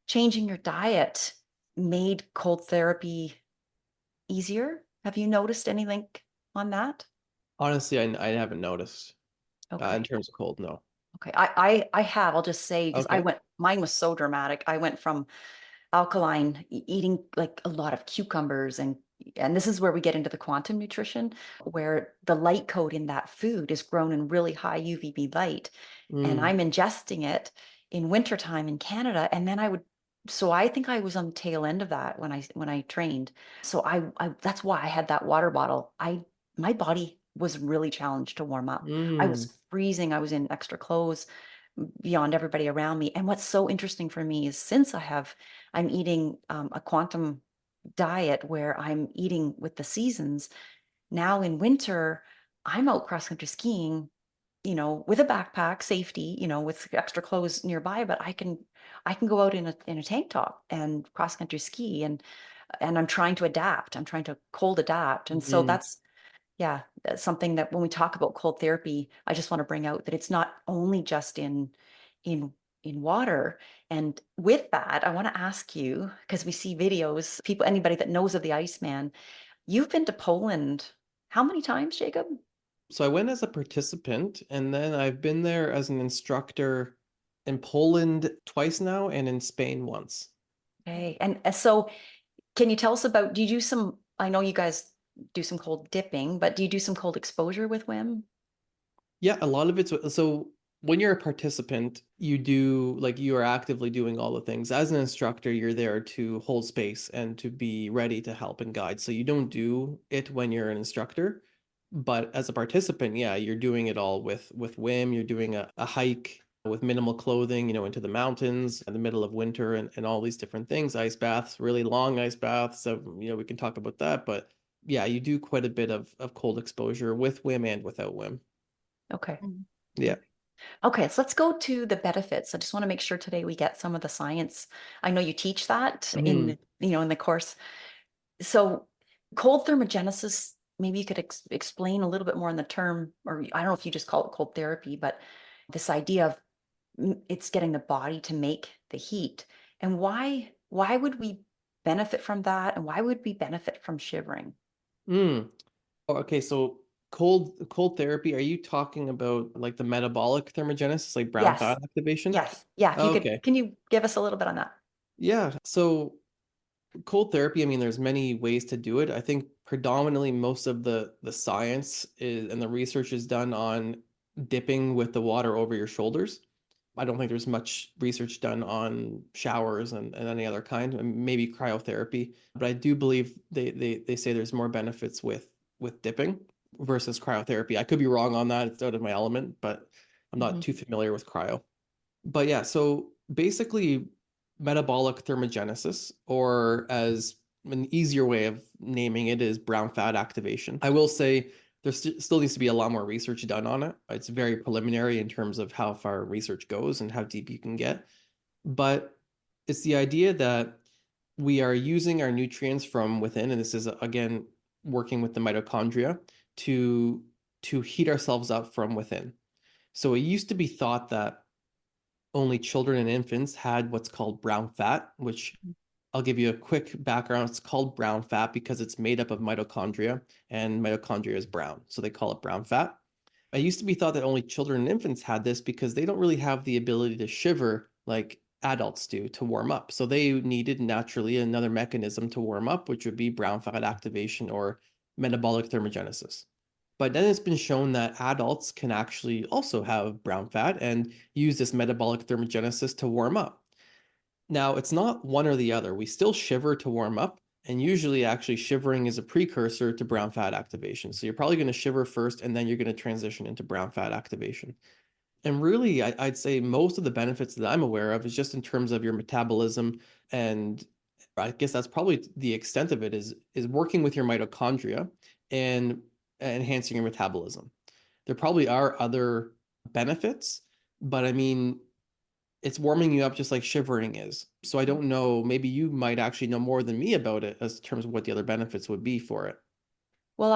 changing your diet made cold therapy easier? Have you noticed any link on that? Honestly, I haven't noticed in Okay. terms of cold. No. Okay. I have, I'll just say, because Okay. mine was so dramatic. I went from alkaline, eating like a lot of cucumbers, and this is where we get into the quantum nutrition, where the light code in that food is grown in really high UVB light, and Mm, I'm ingesting it in wintertime in Canada, and then so I think I was on the tail end of that when I trained. So I that's why I had that water bottle. My body was really challenged to warm up. I mm, was freezing. I was in extra clothes beyond everybody around me. And what's so interesting for me is since I'm eating a quantum diet where I'm eating with the seasons. Now in winter, I'm out cross country skiing, with a backpack, safety, with extra clothes nearby, but I can go out in a tank top and cross country ski, and I'm trying to adapt. I'm trying to cold adapt. And so mm. that's something that when we talk about cold therapy, I just want to bring out that it's not only just in in water. And with that, I want to ask you, because we see videos, anybody that knows of the Iceman, you've been to Poland how many times, Jacob? So I went as a participant, and then I've been there as an instructor in Poland twice now, and in Spain once. Okay. And so can you tell us about, do you do some, I know you guys do some cold dipping, but do you do some cold exposure with Wim? Yeah, a lot of it's so when you're a participant, you are actively doing all the things. As an instructor, you're there to hold space and to be ready to help and guide. So you don't do it when you're an instructor, but as a participant, yeah, you're doing it all with Wim. You're doing a hike with minimal clothing, into the mountains in the middle of winter and all these different things, ice baths, really long ice baths. So, we can talk about that, but yeah, you do quite a bit of cold exposure with Wim and without Wim. Okay. Mhm. Yeah. Okay, so let's go to the benefits. I just want to make sure today we get some of the science. I know you teach that Mm. in the course. So cold thermogenesis, maybe you could explain a little bit more on the term, or I don't know if you just call it cold therapy, but this idea of it's getting the body to make the heat. And why would we benefit from that? And why would we benefit from shivering? Mm. Oh, okay, so cold therapy, are you talking about like the metabolic thermogenesis, like brown Yes. fat activation? Yes. Yeah. If you could, Okay. can you give us a little bit on that? Yeah. So cold therapy, I mean, there's many ways to do it. I think predominantly most of the science is and the research is done on dipping with the water over your shoulders. I don't think there's much research done on showers and any other kind, and maybe cryotherapy. But I do believe they say there's more benefits with dipping versus cryotherapy. I could be wrong on that. It's out of my element, but I'm not Mhm. too familiar with cryo. But yeah, so basically metabolic thermogenesis, or as an easier way of naming it is brown fat activation. I will say there still needs to be a lot more research done on it. It's very preliminary in terms of how far research goes and how deep you can get. But it's the idea that we are using our nutrients from within, and this is again working with the mitochondria to heat ourselves up from within. So it used to be thought that only children and infants had what's called brown fat, which I'll give you a quick background. It's called brown fat because it's made up of mitochondria, and mitochondria is brown. So they call it brown fat. It used to be thought that only children and infants had this because they don't really have the ability to shiver like adults do to warm up. So they needed naturally another mechanism to warm up, which would be brown fat activation or metabolic thermogenesis. But then it's been shown that adults can actually also have brown fat and use this metabolic thermogenesis to warm up. Now, it's not one or the other. We still shiver to warm up, and usually, actually, shivering is a precursor to brown fat activation. So you're probably going to shiver first, and then you're going to transition into brown fat activation. And really, I'd say most of the benefits that I'm aware of is just in terms of your metabolism, and I guess that's probably the extent of it is working with your mitochondria and enhancing your metabolism. There probably are other benefits, but I mean, it's warming you up just like shivering is. So I don't know, maybe you might actually know more than me about it as terms of what the other benefits would be for it. Well,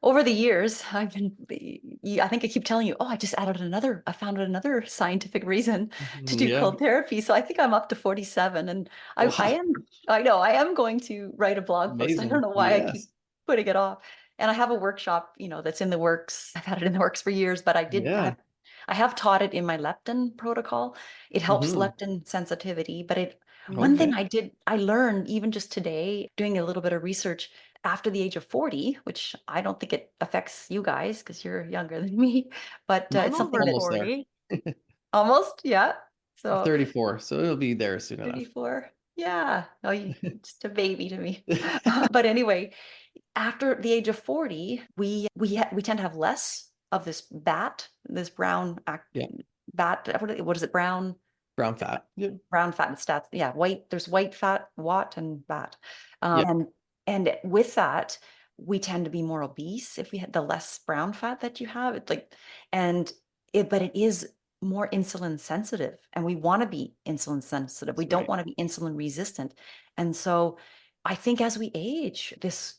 over the years, I think I keep telling you, oh, I found another scientific reason to do Yeah. cold therapy. So I think I'm up to 47, and Wow. I know I am going to write a blog post. I don't Amazing. know why I keep Yes. putting it off. And I have a workshop, that's in the works. I've had it in the works for years, but Yeah. I have taught it in my leptin protocol. It helps Hmm. leptin sensitivity, but one thing Okay. I learned even just today, doing a little bit of research after the age of 40, which I don't think it affects you guys because you're younger than me, but I'm it's something over that Almost there. 40. almost, yeah. I'm So 34, so it'll be there soon enough. 34, yeah. Oh, you just a baby to me. But anyway, after the age of 40, we tend to have less of this brown Yeah. bat. What is it? Brown fat. Yeah. Brown fat and stats. Yeah, white. There's white fat, wat, and bat. Yeah. And with that, we tend to be more obese if we had the less brown fat that you have. It's like, but it is more insulin sensitive, and we want to be insulin sensitive. We That's don't right. want to be insulin resistant. And so I think as we age, this,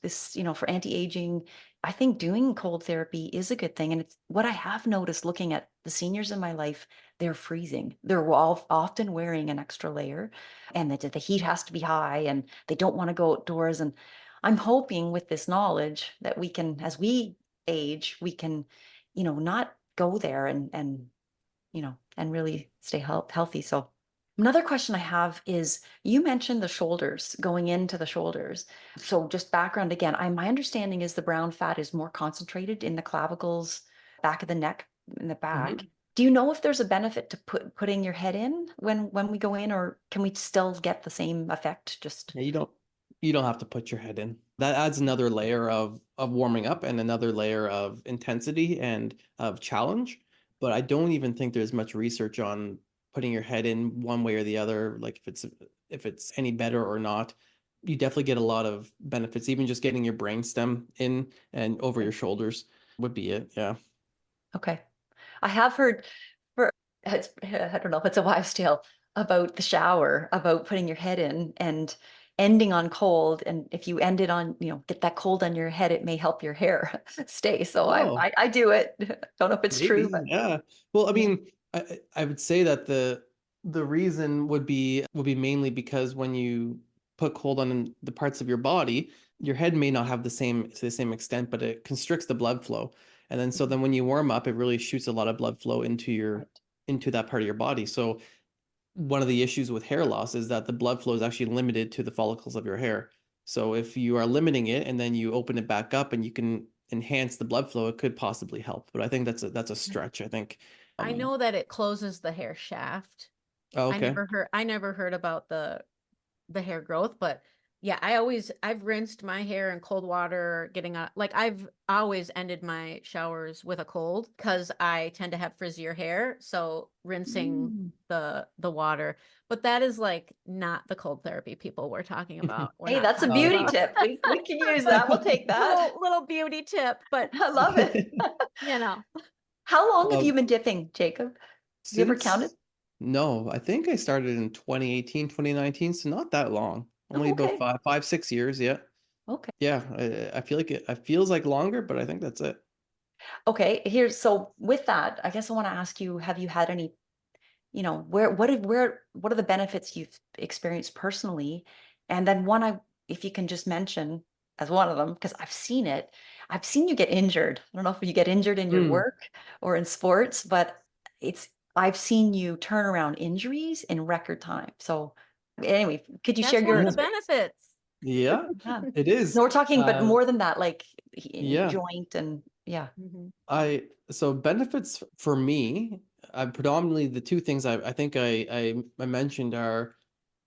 for anti-aging, I think doing cold therapy is a good thing. And it's what I have noticed looking at the seniors in my life, they're freezing. They're all often wearing an extra layer, and the heat has to be high, and they don't want to go outdoors. And I'm hoping with this knowledge that we can, as we age, we can, not go there and really stay healthy. So another question I have is, you mentioned the shoulders, going into the shoulders. So just background again, my understanding is the brown fat is more concentrated in the clavicles, back of the neck, in the back. Mhm. Do you know if there's a benefit to putting your head in when we go in, or can we still get the same effect? Just Yeah, you don't have to put your head in. That adds another layer of warming up and another layer of intensity and of challenge. But I don't even think there's much research on putting your head in one way or the other, like if it's any better or not. You definitely get a lot of benefits. Even just getting your brainstem in and over your shoulders would be it. Yeah. okay. I have heard I don't know if it's a wives' tale about the shower, about putting your head in and ending on cold. And if you end it on, get that cold on your head, it may help your hair stay. So Oh, I do it. Don't know if it's true, maybe. but Yeah. Well, I yeah. mean, I would say that the reason would be mainly because when you put cold on the parts of your body, your head may not have to the same extent, but it constricts the blood flow. And then so Mhm. then when you warm up, it really shoots a lot of blood flow into your Right. into that part of your body. So one of the issues with hair loss is that the blood flow is actually limited to the follicles of your hair. So if you are limiting it and then you open it back up and you can enhance the blood flow, it could possibly help. But I think that's a stretch, I think. I Um, know that it closes the hair shaft. oh, I okay. never heard about the hair growth, but yeah, I've rinsed my hair in cold water, getting out, like I've always ended my showers with a cold because I tend to have frizzier hair, so rinsing Mm. the water. But that is like not the cold therapy people we're talking about. We're Hey, not that's a talking beauty about tip. We can use that. We'll take that. little beauty tip, but I love it. you know, How long have you Um, been dipping, Jacob? Have you ever counted? since no, I think I started in 2018, 2019, so not that long. Only Oh, about okay. 5, 6 years. Yeah. Okay. Yeah. I feel like it feels like longer, but I think that's it. Okay. So with that, I guess I want to ask you, have you had any, what are the benefits you've experienced personally? And then if you can just mention as one of them, because I've seen it, I've seen you get injured. I don't know if you get injured in your Mm, work or in sports, but I've seen you turn around injuries in record time. So anyway, could you share that's one your of the yeah. experience? benefits. Yeah, Yeah. it No, is. we're talking, but Uh, more than that, like yeah. joint and yeah. Mhm. So benefits for me, predominantly the two things I think I mentioned are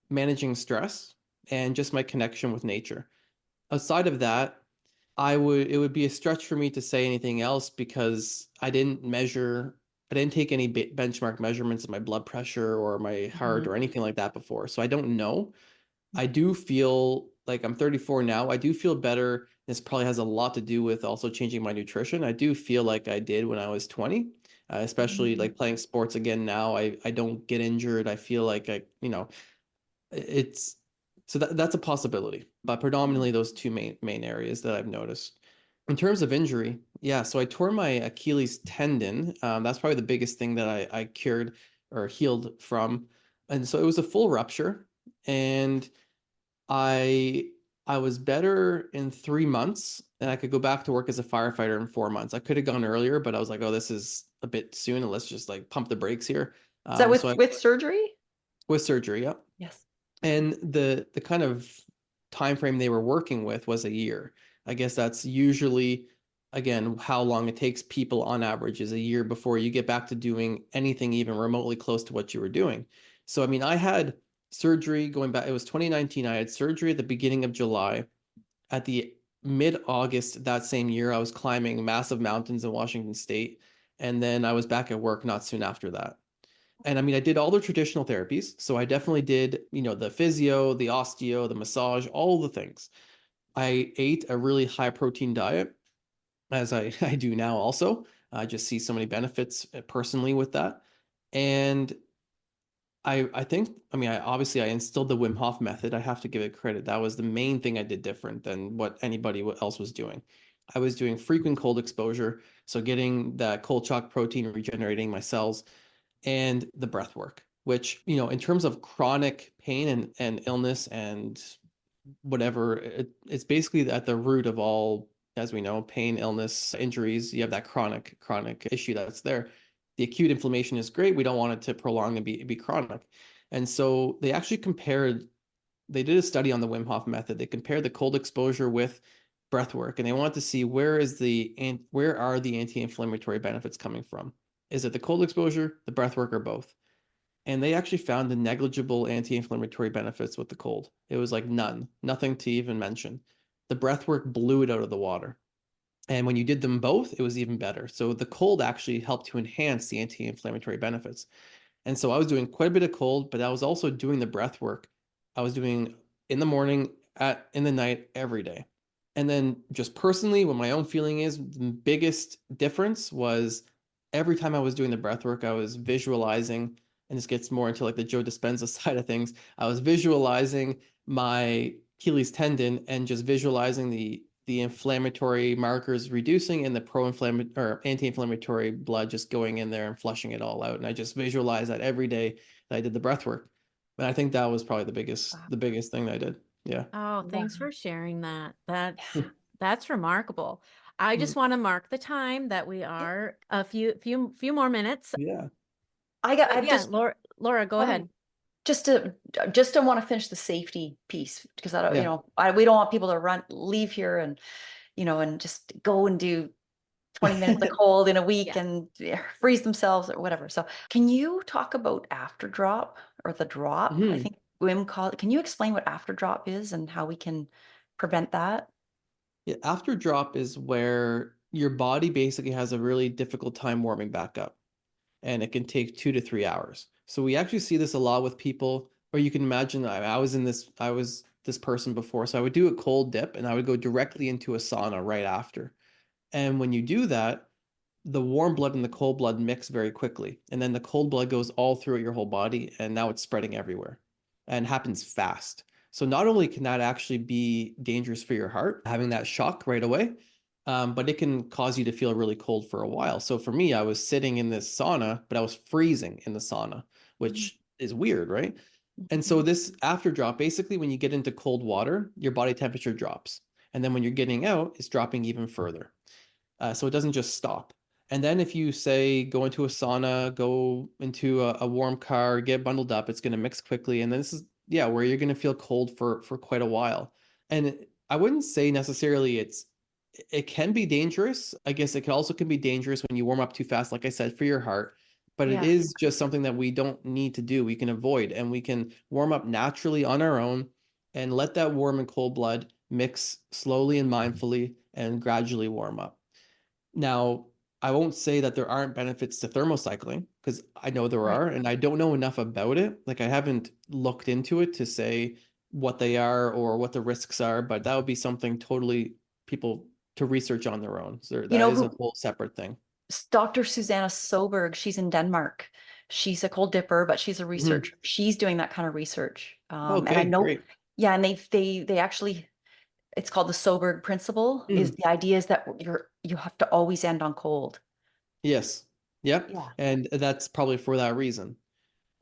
managing stress and just my connection with nature. Outside of that, it would be a stretch for me to say anything else because I didn't take any benchmark measurements of my blood pressure or my heart Mhm. or anything like that before. So I don't know. I do feel like I'm 34 now. I do feel better. This probably has a lot to do with also changing my nutrition. I do feel like I did when I was 20, especially Mhm. like playing sports again now. I don't get injured. I feel like it's so that's a possibility, but Yeah. predominantly those two main areas that I've noticed. In terms of injury, yeah, so I tore my Achilles tendon. That's probably the biggest thing that I cured or healed from. And so it was a full rupture. And I I was better in 3 months, and I could go back to work as a firefighter in 4 months. I could have gone earlier, but I was like, oh, this is a bit soon, and let's just like pump the brakes here. Is that So I with surgery? with surgery, yeah. Yes. And the kind of time frame they were working with was a year. I guess that's usually, again, how long it takes people on average is a year before you get back to doing anything even remotely close to what you were doing. So I mean, I had surgery going back, it was 2019. I had surgery at the beginning of July. At the mid-August that same year, I was climbing massive mountains in Washington State. And then I was back at work not soon after that. And I mean, I did all the traditional therapies. So I definitely did, the physio, the osteo, the massage, all the things. I ate a really high protein diet, as I do now also. I just see so many benefits personally with that. And I think, I mean, I instilled the Wim Hof method. I have to give it credit. That was the main thing I did different than what anybody else was doing. I was doing frequent cold exposure. So getting that cold shock protein, regenerating my cells, and the breath work, which, in terms of chronic pain and illness and whatever, it's basically at the root of all, as we know, pain, illness, injuries. You have that chronic issue that's there. The acute inflammation is great. We don't want it to prolong and be chronic. And so they did a study on the Wim Hof method. They compared the cold exposure with breath work, and they wanted to see where are the anti-inflammatory benefits coming from. Is it the cold exposure, the breath work, or both? And they actually found the negligible anti-inflammatory benefits with the cold. It was like nothing to even mention. The breath work blew it out of the water. And when you did them both, it was even better. So the cold actually helped to enhance the anti-inflammatory benefits. And so I was doing quite a bit of cold, but I was also doing the breath work. I was doing in the morning, in the night, every day. And then just personally, what my own feeling is, the biggest difference was every time I was doing the breath work, I was visualizing, and this gets more into like the Joe Dispenza side of things. I was visualizing my Achilles tendon and just visualizing the inflammatory markers reducing and the pro-inflammatory or anti-inflammatory blood just going in there and flushing it all out. And I just visualized that every day that I did the breath work. And I think that was probably the biggest thing that I did. Yeah. Oh, Wow. thanks for sharing that. Yeah. That's remarkable. I just want to mark the time that we are a few more minutes. Yeah. I've Yeah, just Laura, go ahead. just to want to finish the safety piece, because I don't, Yeah. we don't want people to leave here and, and just go and do 20 minutes of cold in a week Yeah. and freeze themselves or whatever. So can you talk about after drop or the drop? I think Wim called it. Can you explain what after drop is and how we can prevent that? Yeah, after drop is where your body basically has a really difficult time warming back up, and it can take 2 to 3 hours. So we actually see this a lot with people, or you can imagine I was this person before. So I would do a cold dip and I would go directly into a sauna right after. And when you do that, the warm blood and the cold blood mix very quickly. And then the cold blood goes all throughout your whole body, and now it's spreading everywhere and happens fast. So not only can that actually be dangerous for your heart, having that shock right away, but it can cause you to feel really cold for a while. So for me, I was sitting in this sauna, but I was freezing in the sauna, which is weird, right? And so this after drop, basically when you get into cold water, your body temperature drops. And then when you're getting out, it's dropping even further. So it doesn't just stop. And then if you say go into a sauna, go into a warm car, get bundled up, it's going to mix quickly. And then this is, yeah, where you're going to feel cold for quite a while. And I wouldn't say necessarily it can be dangerous. I guess it can be dangerous when you warm up too fast, like I said, for your heart. But it Yeah. is just something that we don't need to do. We can avoid, and we can warm up naturally on our own and let that warm and cold blood mix slowly and mindfully and gradually warm up. Now, I won't say that there aren't benefits to thermocycling, because I know there Right. are, and I don't know enough about it. Like I haven't looked into it to say what they are or what the risks are, but that would be something totally people to research on their own. So You that know is a who? whole separate thing. Dr. Susanna Soberg, she's in Denmark. She's a cold dipper, but she's a Mhm. researcher. She's doing that kind of research. And I Okay, know, great. yeah, and they actually it's called the Soberg principle, is Mm, the idea is that you have to always end on cold. yes. Yep. Yeah. And that's probably for that reason.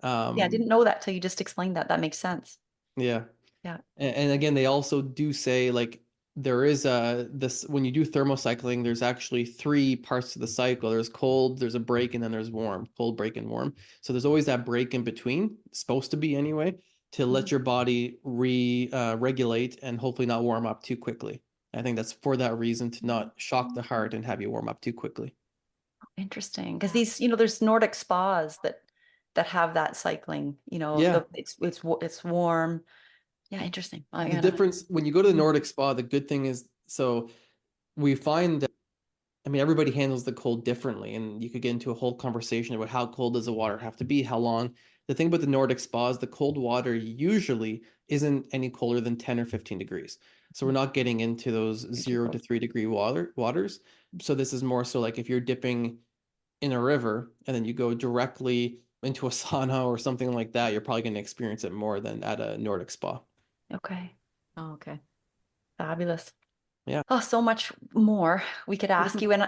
Yeah, I didn't know that till you just explained that. That makes sense. Yeah. Yeah. And again, they also do say like there is this when you do thermocycling, there's actually three parts to the cycle. There's cold, there's a break, and then there's warm, cold, break, and warm. So there's always that break in between, supposed to be anyway, to let your body regulate and hopefully not warm up too quickly. I think that's for that reason, to not shock the heart and have you warm up too quickly. Interesting. Because these, there's Nordic spas that have that cycling, Yeah. it's warm. Yeah, interesting. I The gotta. difference when you go to the Nordic spa, the good thing is, so we find that, I mean, everybody handles the cold differently, and you could get into a whole conversation about how cold does the water have to be, how long. The thing about the Nordic spas, the cold water usually isn't any colder than 10 or 15 degrees. So we're not getting into those 0 to 3 degree waters. So this is more so like if you're dipping in a river and then you go directly into a sauna or something like that, you're probably going to experience it more than at a Nordic spa. Okay. Oh, okay. Fabulous. Yeah. Oh, so much more we could ask you, and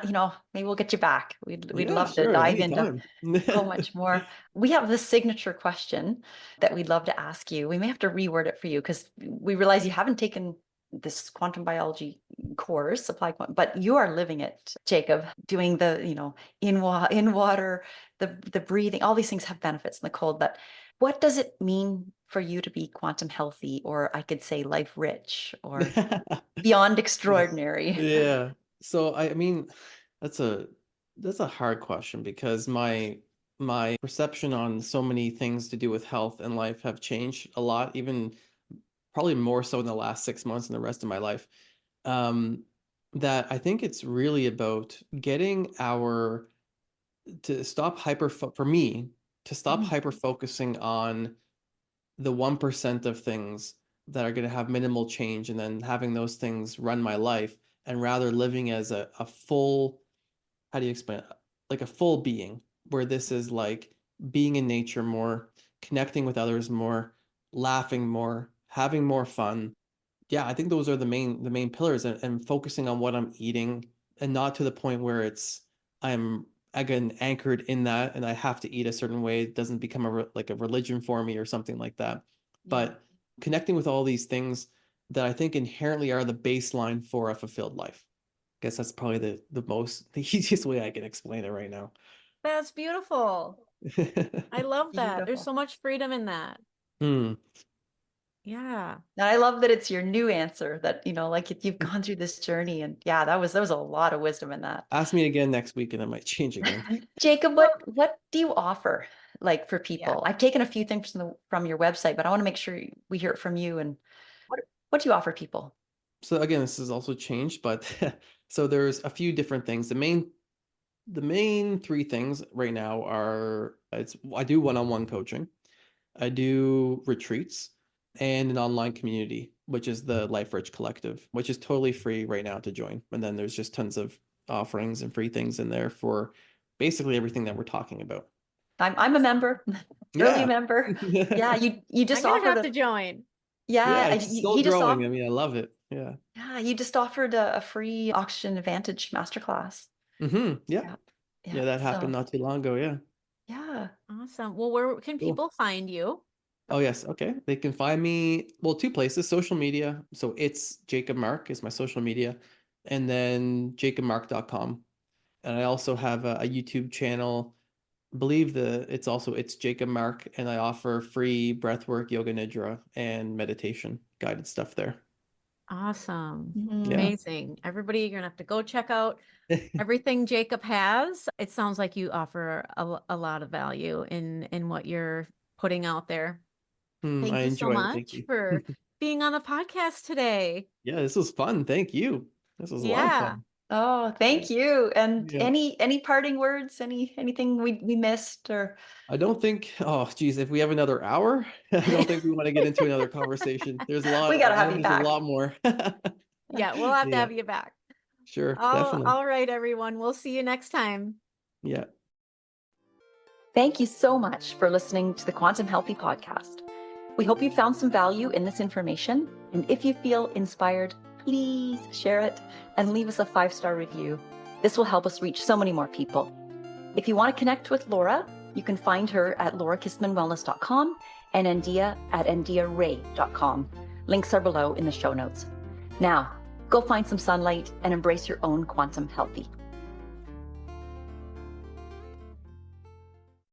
maybe we'll get you back. We'd Yeah, love to sure. dive into Anytime. so much more. We have the signature question that we'd love to ask you. We may have to reword it for you because we realize you haven't taken this quantum biology course, but you are living it, Jacob, doing the, in water, the breathing, all these things have benefits in the cold. But what does it mean for you to be quantum healthy, or I could say life rich, or beyond Yes. extraordinary? Yeah. So I mean, that's a hard question because my perception on so many things to do with health and life have changed a lot, even probably more so in the last 6 months and the rest of my life. Um, that I think it's really about getting our to stop hyper for me to stop Mhm. hyper focusing on the 1% of things that are going to have minimal change and then having those things run my life, and rather living as a full, how do you explain it? Like a full being, where this is like being in nature more, connecting with others more, laughing more, having more fun. Yeah, I think those are the main pillars, and focusing on what I'm eating, and not to the point where I'm again anchored in that and I have to eat a certain way. It doesn't become like a religion for me or something like that. Yeah. But connecting with all these things that I think inherently are the baseline for a fulfilled life. I guess that's probably the easiest way I can explain it right now. That's beautiful. I love that. There's Beautiful. so much freedom in that. Hmm. Yeah. And I love that it's your new answer that, like you've gone through this journey, and yeah, there was a lot of wisdom in that. Ask me again next week and it might change again. Jacob, Well, what do you offer like for yeah. people? I've taken a few things from your website, but I want to make sure we hear it from you. And what do you offer people? So again, this has also changed, but so there's a few different things. The main three things right now are I do one-on-one coaching, I do retreats, and an online community, which is the Life Rich Collective, which is totally free right now to join. And then there's just tons of offerings and free things in there for basically everything that we're talking about. I'm a member, early Yeah. member. Yeah, you I'm just gonna offered have a to join. Yeah, yeah, it's still he just growing. I offered mean, I love it. Yeah. yeah, you just offered a free Oxygen Advantage masterclass. Yeah. Yeah, yeah. Yeah, that happened So not too long ago. Yeah. yeah. Awesome. Well, where can Cool. people find you? Oh, yes. Okay. They can find me, well, two places, social media. So it's Jacob Mark is my social media, and then jacobmark.com. And I also have a YouTube channel. I believe it's Jacob Mark, and I offer free breathwork, yoga nidra, and meditation guided stuff there. Awesome. Yeah. Amazing. Everybody, you're gonna have to go check out everything Jacob has. It sounds like you offer a lot of value in what you're putting out there. I Thank you so enjoy it. Thank much you. for being on the podcast today. Yeah, this was fun. Thank you. This was a lot of Yeah. fun. Oh, thank you. And Yeah. any parting words, anything we missed or I don't think, oh, geez, if we have another hour, I don't think we want to get into another conversation. There's a lot, we gotta I have know you there's a back. lot more. Yeah, we'll have to Yeah, have you back. sure, definitely. All right, everyone. We'll see you next time. Yeah. Thank you so much for listening to the Quantum Healthy Podcast. We hope you found some value in this information. And if you feel inspired, please share it and leave us a 5-star review. This will help us reach so many more people. If you want to connect with Laura, you can find her at laurakissmanwellness.com and Andeea at andeearay.com. Links are below in the show notes. Now, go find some sunlight and embrace your own quantum healthy.